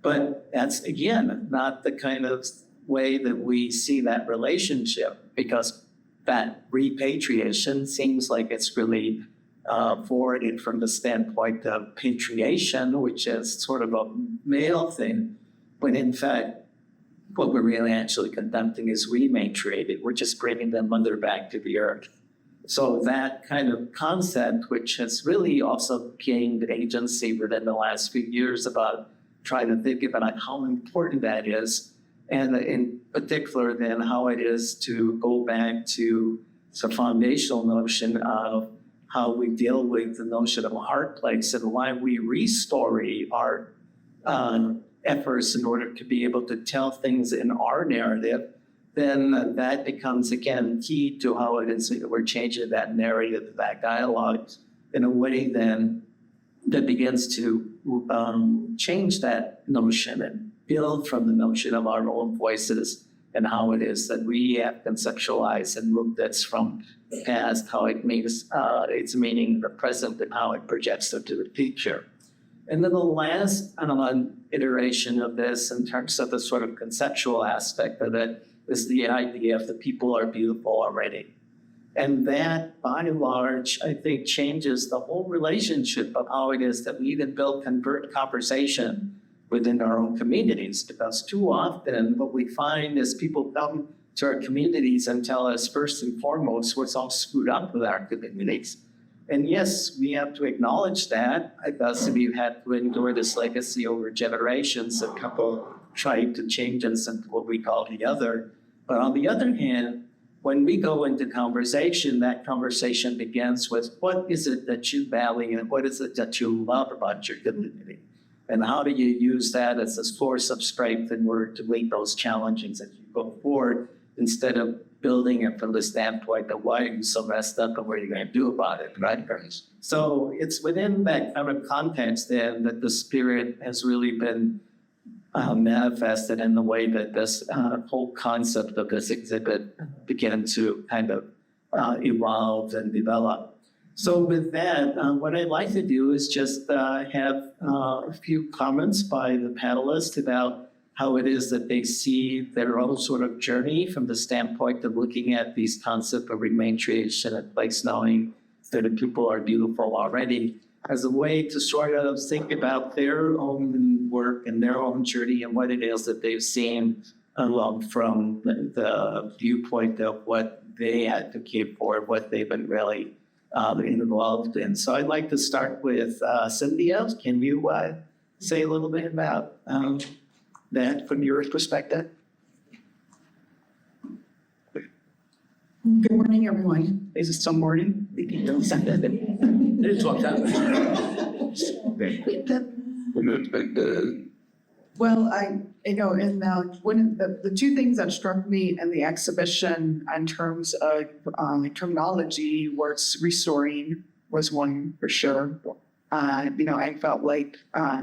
But that's, again, not the kind of way that we see that relationship, because that repatriation seems like it's really forwarded from the standpoint of patriation, which is sort of a male thing, when in fact, what we're really actually conducting is rematriated. We're just bringing the mother back to the earth. So that kind of concept, which has really also gained agency within the last few years about trying to think about how important that is, and in particular then how it is to go back to the foundational notion of how we deal with the notion of a heart place and why we restory our efforts in order to be able to tell things in our narrative, then that becomes, again, key to how it is that we're changing that narrative, that dialogue, in a way then that begins to change that notion and build from the notion of our own voices and how it is that we have conceptualized and looked at from the past, how it makes its meaning in the present and how it projects into the future. And then the last iteration of this in terms of the sort of conceptual aspect of it is the idea of the people are beautiful already. And that, by and large, I think changes the whole relationship of how it is that we even build conversation within our own communities. Because too often what we find is people come to our communities and tell us first and foremost what's all screwed up with our communities. And yes, we have to acknowledge that because we've had to endure this legacy over generations of people trying to change us into what we call the other. But on the other hand, when we go into conversation, that conversation begins with what is it that you value and what is it that you love about your community? And how do you use that as a source of strength in order to meet those challenges as you go forward, instead of building it from the standpoint of why are you so messed up and what are you going to do about it, right? So it's within that kind of context then that the spirit has really been manifested in the way that this whole concept of this exhibit began to kind of evolve and develop. So with that, what I'd like to do is just have a few comments by the panelists about how it is that they see their own sort of journey from the standpoint of looking at these concepts of repatriation and place knowing that the people are beautiful already, as a way to sort of think about their own work and their own journey and what it is that they've seen from the viewpoint of what they advocate for, what they've been really involved in. So I'd like to start with Cynthia. Can you say a little bit about that from your perspective? Good morning, everyone. Is it still morning? It's what Well, and one of the two things that struck me in the exhibition in terms of terminology was restoring was one for sure. I felt like I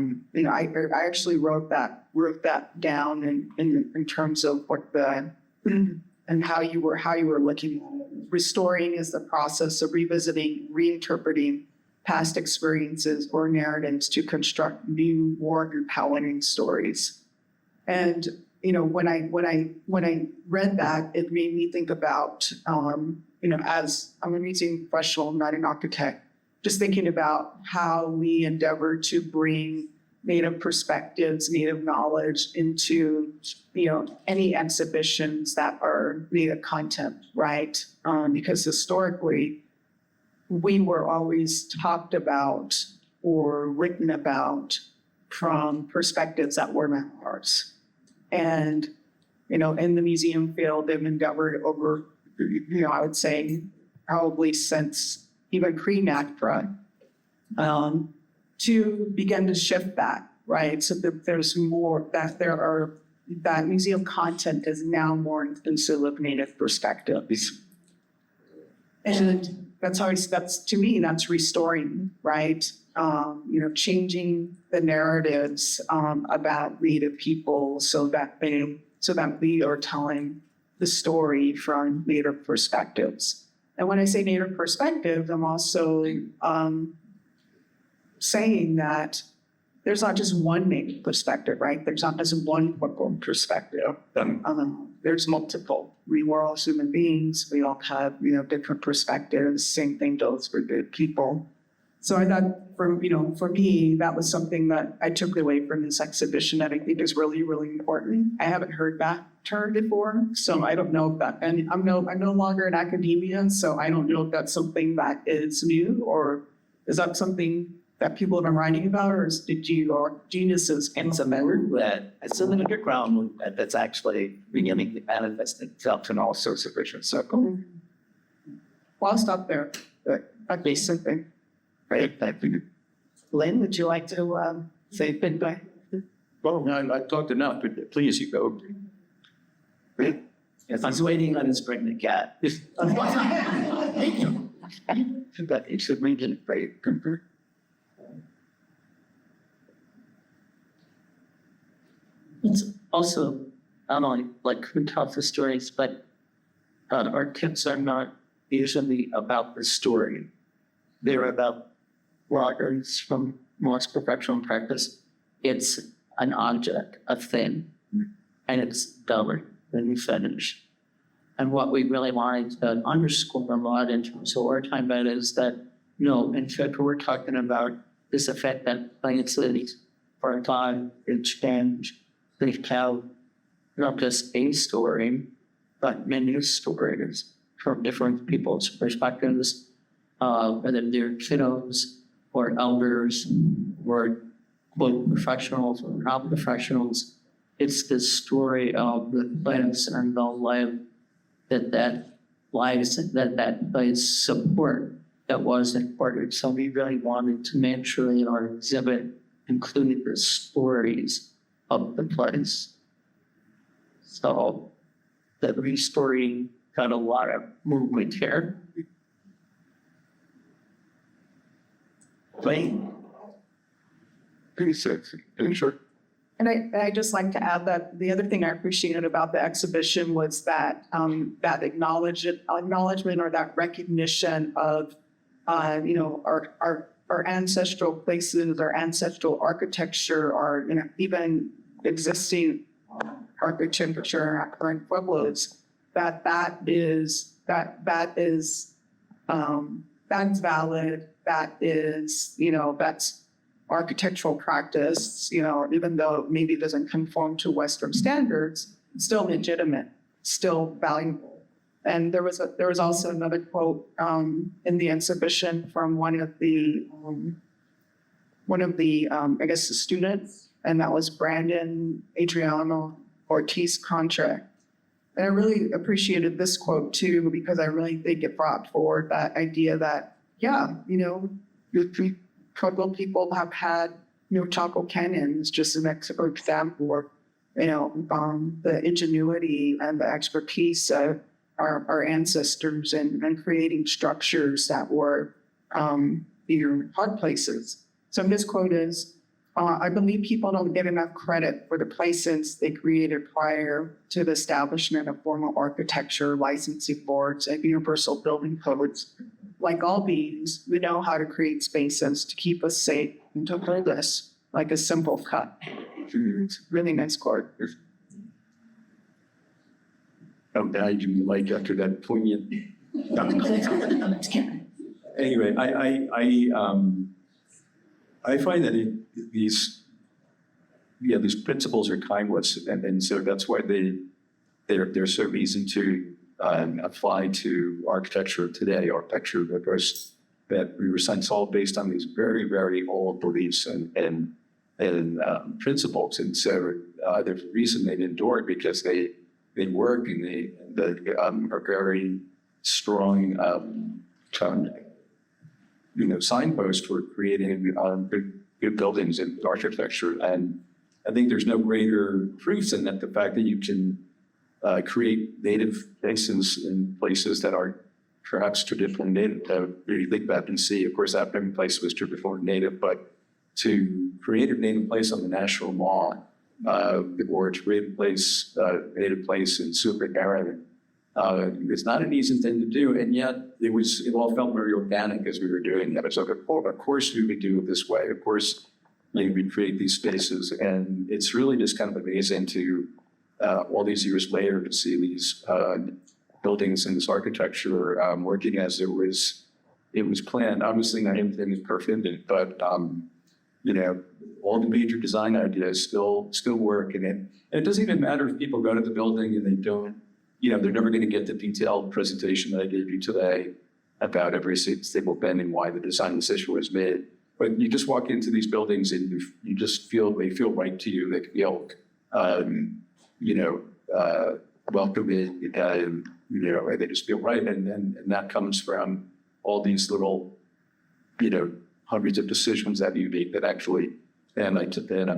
actually wrote that down in terms of what the and how you were looking at it. Restoring is the process of revisiting, reinterpreting past experiences or narratives to construct new, more compelling stories. And when I read that, it made me think about as I'm a museum professional, not an architect, just thinking about how we endeavor to bring Native perspectives, Native knowledge into, any exhibitions that are Native content, right? Because historically, we were always talked about or written about from perspectives that were not ours. And, in the museum field, they've endeavored over, I would say probably since even pre-NAGPRA, to begin to shift that, right? So that there's more, that museum content is now more inclusive of Native perspectives. And that's to me, that's restoring, right? Changing the narratives about Native people so that we are telling the story from Native perspectives. And when I say Native perspective, I'm also saying that there's not just one Native perspective, right? There's not just one Hopi perspective. There's multiple. We were all human beings. We all have, different perspectives. Same thing goes for the people. So I thought, for me, that was something that I took away from this exhibition that I think is really, really important. I haven't heard that term before, so I don't know if that. And I'm no longer in academia, so I don't know if that's something that is new, or is that something that people have been writing about, or did you or geniuses? It's a matter that it's an underground that's actually beginning to manifest itself in all sorts of different circles. Well, I'll stop there. That'd be something. Right. Lynn, would you like to say goodbye? Well, I talked enough, but please, you go. Yes, I was waiting on his pregnant cat. Thank you. But it should make it very comfort. It's also not only like who tells the stories, but our tips are not usually about the story. They're about bloggers from most professional practice. It's an object, a thing, and it's duller when you finish. And what we really wanted to underscore a lot in terms of our time at is that, in fact, we're talking about this effect that places for time, exchange, they tell not just a story, but many stories from different people's perspectives, whether they're kiddos or elders or both professionals or non-professionals. It's the story of the place and the life that place support that was important. So we really wanted to make sure in our exhibit included the stories of the place. So the restoring got a lot of movement here. Wayne? Pretty sexy. Pretty short. And I just like to add that the other thing I appreciated about the exhibition was that that acknowledgement or that recognition of our ancestral places, our ancestral architecture, our even existing architecture in our current pueblos. That is valid. That is that's architectural practice, even though maybe it doesn't conform to Western standards, it's still legitimate, still valuable. And there was also another quote in the exhibition from one of the I guess the students, and that was Brandon Adriano Ortiz Contra. And I really appreciated this quote too, because I really think it brought forward that idea that, Pueblo people have had, Chaco Canyons, just an example, or, the ingenuity and the expertise of our ancestors in creating structures that were hard places. So this quote is, I believe people don't get enough credit for the places they created prior to the establishment of formal architecture, licensing boards, and universal building codes. Like all beings, we know how to create spaces to keep us safe and to hold us like a simple cut. It's really nice quote. I'm glad you like after that poignant. Anyway, I find that these principles are timeless, and so that's why they're so easy to apply to architecture today. Architecture that we were science all based on these very, very old beliefs and principles, and so there's a reason they endured because they work and they are very strong signposts for creating good buildings and architecture. And I think there's no greater proof than that the fact that you can create native places in places that are perhaps traditionally native. You think back and see, of course, every place was traditionally native, but to create a native place on the national mall, or to create a native place in Super Area, it's not an easy thing to do, and yet it all felt very organic as we were doing that. It's like, of course we would do it this way. Of course, we create these spaces, and it's really just kind of amazing to all these years later to see these buildings and this architecture working as it was planned. Obviously, not everything is perfect, but all the major design ideas still work, and it doesn't even matter if people go to the building and they don't. They're never going to get the detailed presentation that I gave you today about every single thing and why the design decision was made. But you just walk into these buildings and you just they feel right to you. They feel, welcoming, and they just feel right. And that comes from all these little, hundreds of decisions that you make that actually, and I'm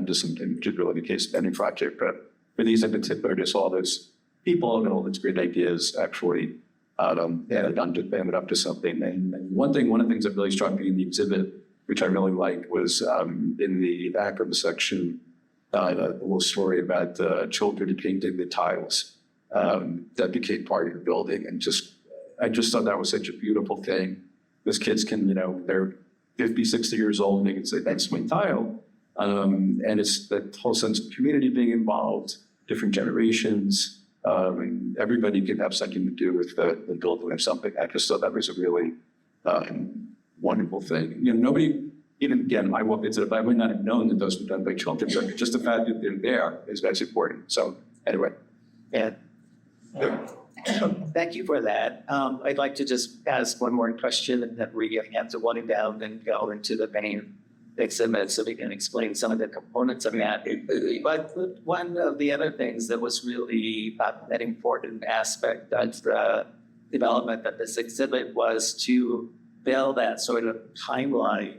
just in the case of any project, but for these in particular, just all those people and all these great ideas actually ended up to something. And one of the things that really struck me in the exhibit, which I really liked, was in the back of the section, a little story about children painting the tiles that became part of the building. And I just thought that was such a beautiful thing. Those kids can, they're 50, 60 years old, and they can say, that's my tile. And it's that whole sense of community being involved, different generations, And everybody can have something to do with the building of something. I just thought that was a really wonderful thing. You know, nobody, even again, I walked into it, but I would not have known that those were done by children. But just the fact that they're there is that's important. So anyway. Yeah. Thank you for that. I'd like to just ask one more question and then we have to wind down and go into the main exhibit so we can explain some of the components of that. But one of the other things that was really an important aspect of the development of this exhibit was to build that sort of timeline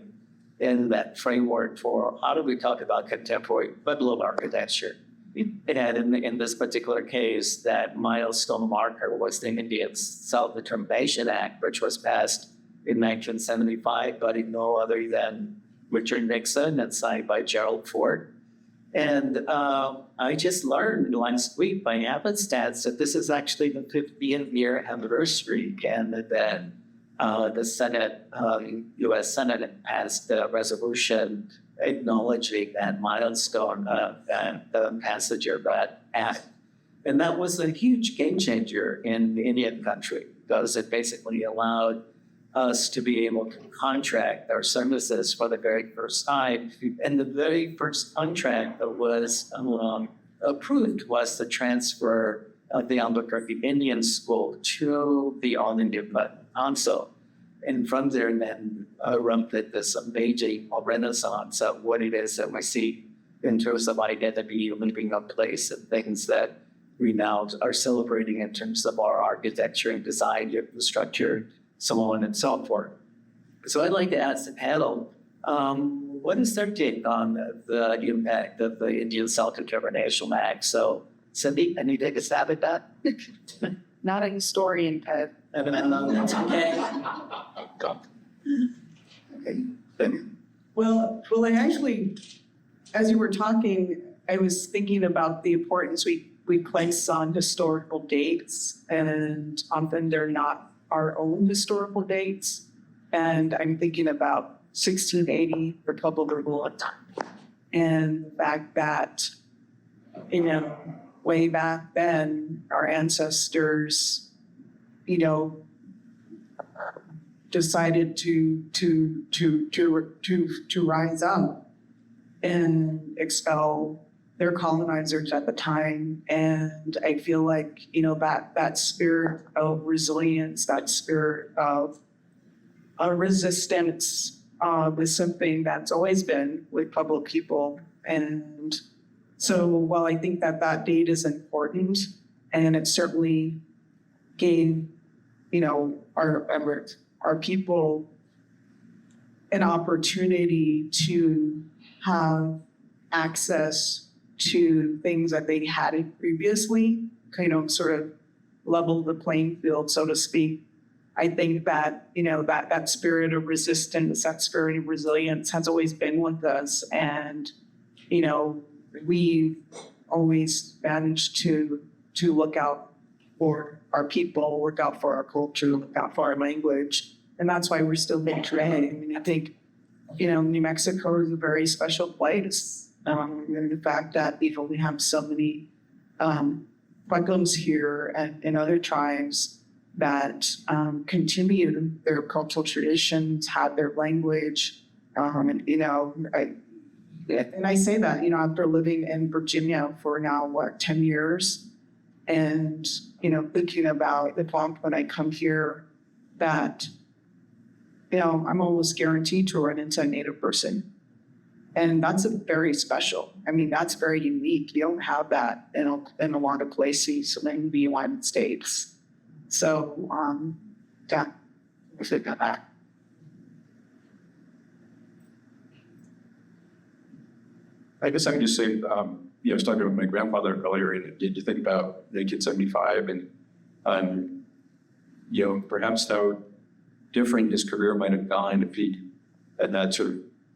and that framework for how do we talk about contemporary Pueblo architecture. And in this particular case, that milestone marker was the Indian Self-Determination Act, which was passed in 1975, but in no other than Richard Nixon and signed by Gerald Ford. And I just learned last week by happenstance that this is actually the 50th year anniversary, and that the Senate, U.S. Senate passed a resolution acknowledging that milestone and the passage of that act. And that was a huge game changer in the Indian country because it basically allowed us to be able to contract our services for the very first time. And the very first contract that was approved was the transfer of the Albuquerque Indian School to the All India Council. And from there, then erupted this amazing renaissance of what it is that we see in terms of identity, living a place, and things that we now are celebrating in terms of our architecture and design, infrastructure, so on and so forth. So I'd like to ask the panel, what is their take on the impact of the Indian Self-Determination Act? So, Cindy, can you take a stab at that? Not a historian, Ted. That's okay. Okay. Well, I actually, as you were talking, I was thinking about the importance we place on historical dates, and often they're not our own historical dates. And I'm thinking about 1680 for Pueblo Revolt, and the fact that, you know, way back then, our ancestors, you know, decided to rise up and expel their colonizers at the time. And I feel like, you know, that spirit of resilience, that spirit of resistance is something that's always been with Pueblo people. And so while I think that date is important, and it certainly gave, you know, our people an opportunity to have access to things that they hadn't previously, kind of sort of level the playing field, so to speak. I think that, you know, that spirit of resistance, that spirit of resilience has always been with us. And, you know, we always managed to look out for our people, look out for our culture, look out for our language. And that's why we're still here today. I mean, I think, you know, New Mexico is a very special place. And the fact that we only have so many Pueblos here and other tribes that continue their cultural traditions, have their language, and, you know, I say that, you know, after living in Virginia for now, 10 years, and, you know, thinking about the fact when I come here that, you know, I'm almost guaranteed to run into a Native person. And that's very special. I mean, that's very unique. You don't have that in a lot of places in the United States. So, yeah, I think that. I guess I can just say, you know, I was talking with my grandfather earlier, and did you think about 1975 and you know, perhaps how different his career might have gone if he had not sort of,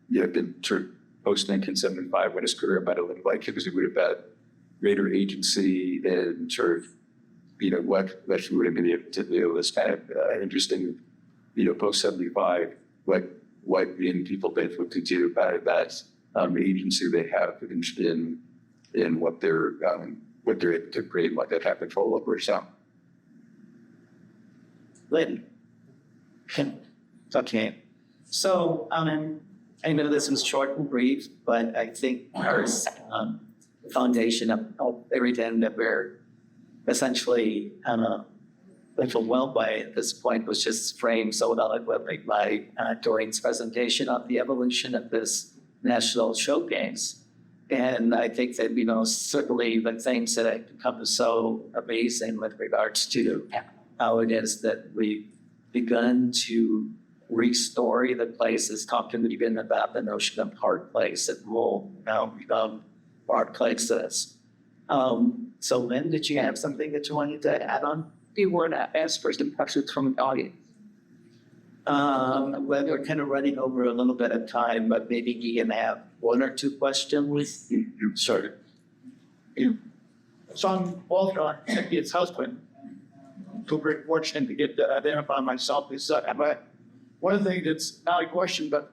you know, been sort of post 1975, what his career might have looked like, because he would have had greater agency and sort of, you know, what he would have been able to do. It's kind of interesting, you know, post 75, what Indian people did would continue about that agency they have in what they're what they're able to create, what that happened for all over. So Lynn. Okay. So, I know this was short and brief, but I think our foundation of everything that we're essentially overwhelmed by at this point was just framed so eloquently by Doreen's presentation of the evolution of this national showcase. And I think that, certainly the things that have become so amazing with regards to how it is that we've begun to restore the places, talking even about the notion of hard place that will now become hard places. So Lynn, did you have something that you wanted to add on? You were to ask first impressions from the audience. Well, we're kind of running over a little bit of time, but maybe you can have one or two questions. Sure. So I'm Walter, Cynthia's husband. Feel very fortunate to get to identify myself as but one of the things that's not a question, but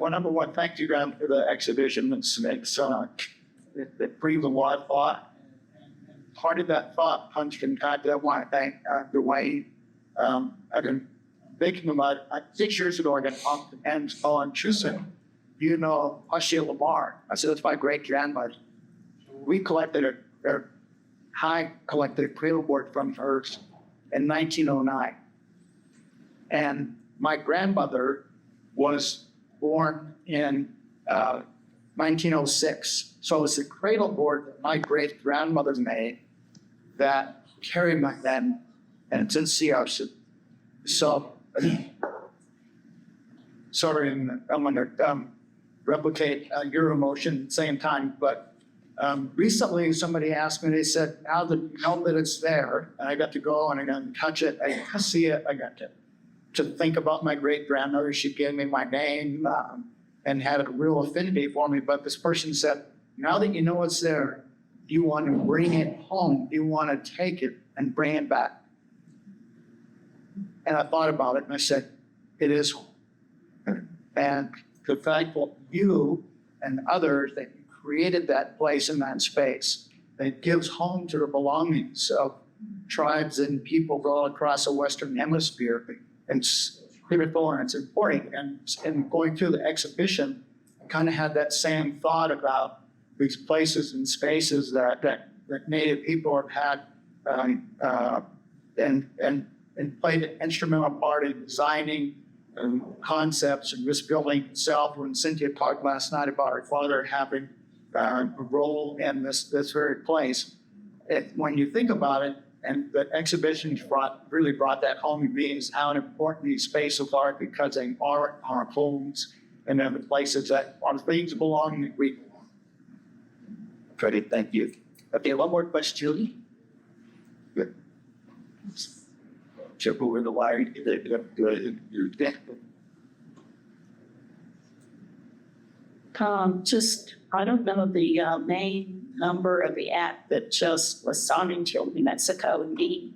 well, number one, thank you, Graham, for the exhibition. It breathes a lot of thought. Part of that thought comes from God. I want to thank Duane. I've been thinking about 6 years ago. I got talked to Anne Colin Chusin. You know Ohkay Lamar. I said, that's my great grandmother. We collected collected a cradle board from her in 1909. And my grandmother was born in 1906. So it was a cradle board that my great grandmother made that carried my then, and it's in Seahawks. So, sorry, I'm going to replicate your emotion at the same time, but recently somebody asked me, they said, now that you know that it's there, and I got to go and I got to touch it, I got to see it, I got to think about my great grandmother. She gave me my name and had a real affinity for me. But this person said, now that you know it's there, you want to bring it home. You want to take it and bring it back. And I thought about it and I said, it is home. And the fact that you and others that created that place and that space that gives home to the belongings of tribes and people all across the Western Hemisphere. And it's important. And going through the exhibition, I kind of had that same thought about these places and spaces that Native people have had and played an instrumental part in designing concepts and this building itself. When Cynthia talked last night about her father having a role in this very place, when you think about it, and the exhibition really brought that home to me, is how important these spaces are, because they are our homes and they're the places that our things belong to. We Freddie, thank you. Okay, one more question, Julie. Good. Jump over the wire. Just, I don't know the main number of the act that just was signed to New Mexico and be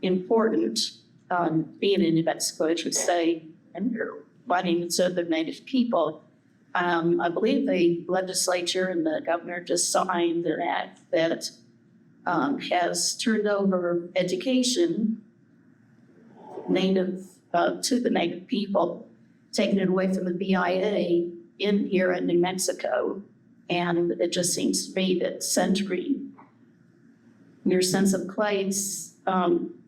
important, being in New Mexico, I should say, and fighting to the Native people. I believe the legislature and the governor just signed an act that has turned over education to the Native people, taking it away from the BIA in here in New Mexico. And it just seems to me that centering your sense of place,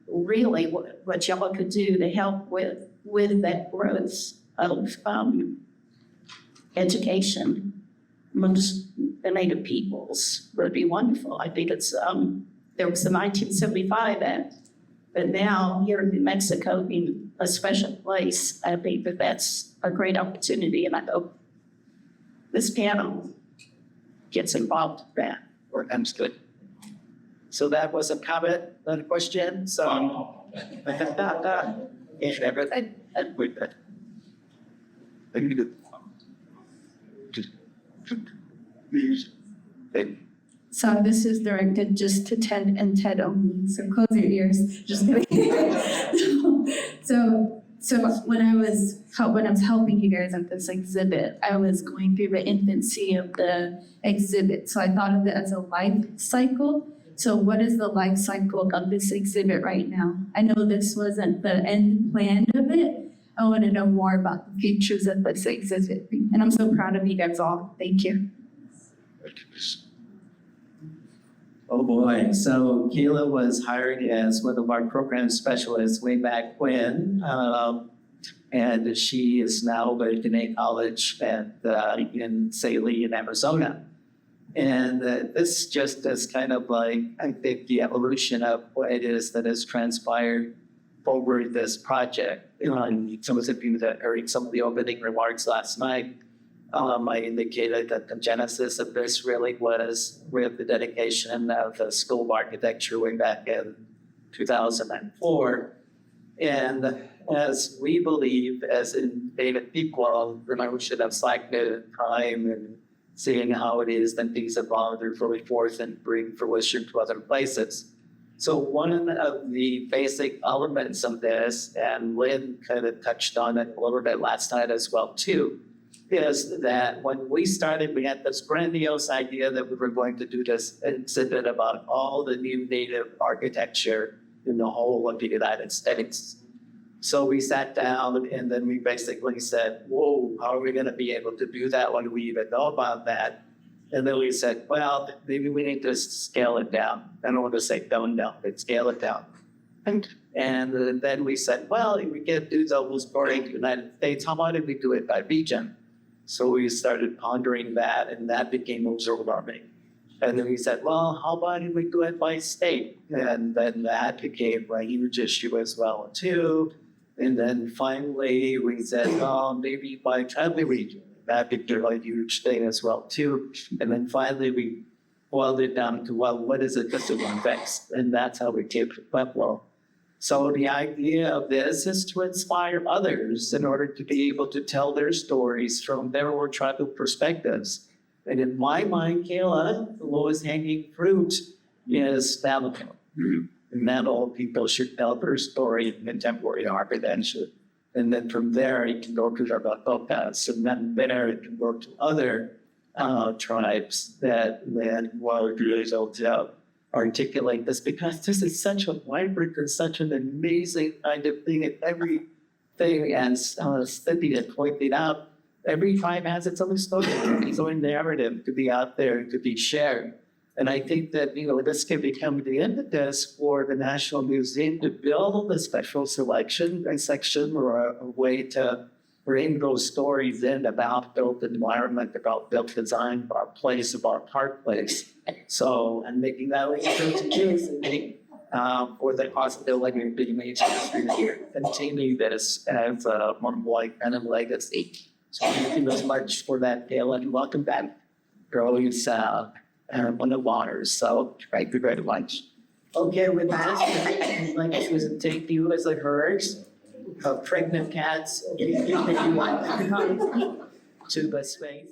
really what y'all could do to help with that growth of education amongst the Native peoples would be wonderful. I think it's, there was the 1975 Act, but now here in New Mexico being a special place, I think that that's a great opportunity, and I hope this panel gets involved with that. Or that's good. So that was a comment, not a question. So So this is directed just to Ted and Ted only, so close your ears. Just kidding. So So when I was helping you guys at this exhibit, I was going through the infancy of the exhibit. So I thought of it as a life cycle. So what is the life cycle of this exhibit right now? I know this wasn't the end plan of it. I want to know more about the features of this exhibit. And I'm so proud of you guys all. Thank you. Oh boy, so Kayla was hired as one of our program specialists way back when. And she is now at Diné College in Saley in Arizona. And this just is kind of like, I think, the evolution of what it is that has transpired over this project. And some of you that heard some of the opening remarks last night, I indicated that the genesis of this really was with the dedication of the School of Architecture way back in 2004. And as we believe, as in David Pequot, the notion of cycle time and seeing how it is that things evolve and fully forth and bring fruition to other places. So one of the basic elements of this, and Lynn kind of touched on it a little bit last night as well too, is that when we started, we had this grandiose idea that we were going to do this exhibit about all the new native architecture in the whole of the United States. So we sat down and then we basically said, whoa, how are we going to be able to do that? What do we even know about that? And then we said, well, maybe we need to scale it down. I don't want to say tone down, but scale it down. And then we said, well, if we can't do those according to the United States, how about if we do it by region? So we started pondering that, and that became overwhelming. And then we said, well, how about if we do it by state? And then that became a huge issue as well, too. And then finally, we said, oh, maybe by tribal region. That became a huge thing as well, too. And then finally, we boiled it down to, well, what is it that's context? And that's how we came to Pueblo. So the idea of this is to inspire others in order to be able to tell their stories from their own tribal perspectives. And in my mind, Kayla, the lowest hanging fruit is Navajo. And that all people should tell their story in contemporary architecture. And then from there, you can go to the Hokas, and then there you can go to other tribes that were able to articulate this, because this is such a vibrant and such an amazing kind of thing. And everything, as Cynthia pointed out, every tribe has its own story, its own narrative to be out there and to be shared. And I think that, this can become the impetus for the National Museum to build a special selection and section or a way to bring those stories in about built environment, about built design, about place, about park place. So I'm making that to choose for the possibility of being able to continue this as a more kind of legacy. So thank you very much for that, Dale, and welcome back. Girls on the waters. So thank you very much. Okay, with that, I'd like to take you as a herd of pregnant cats if you want to come to the space.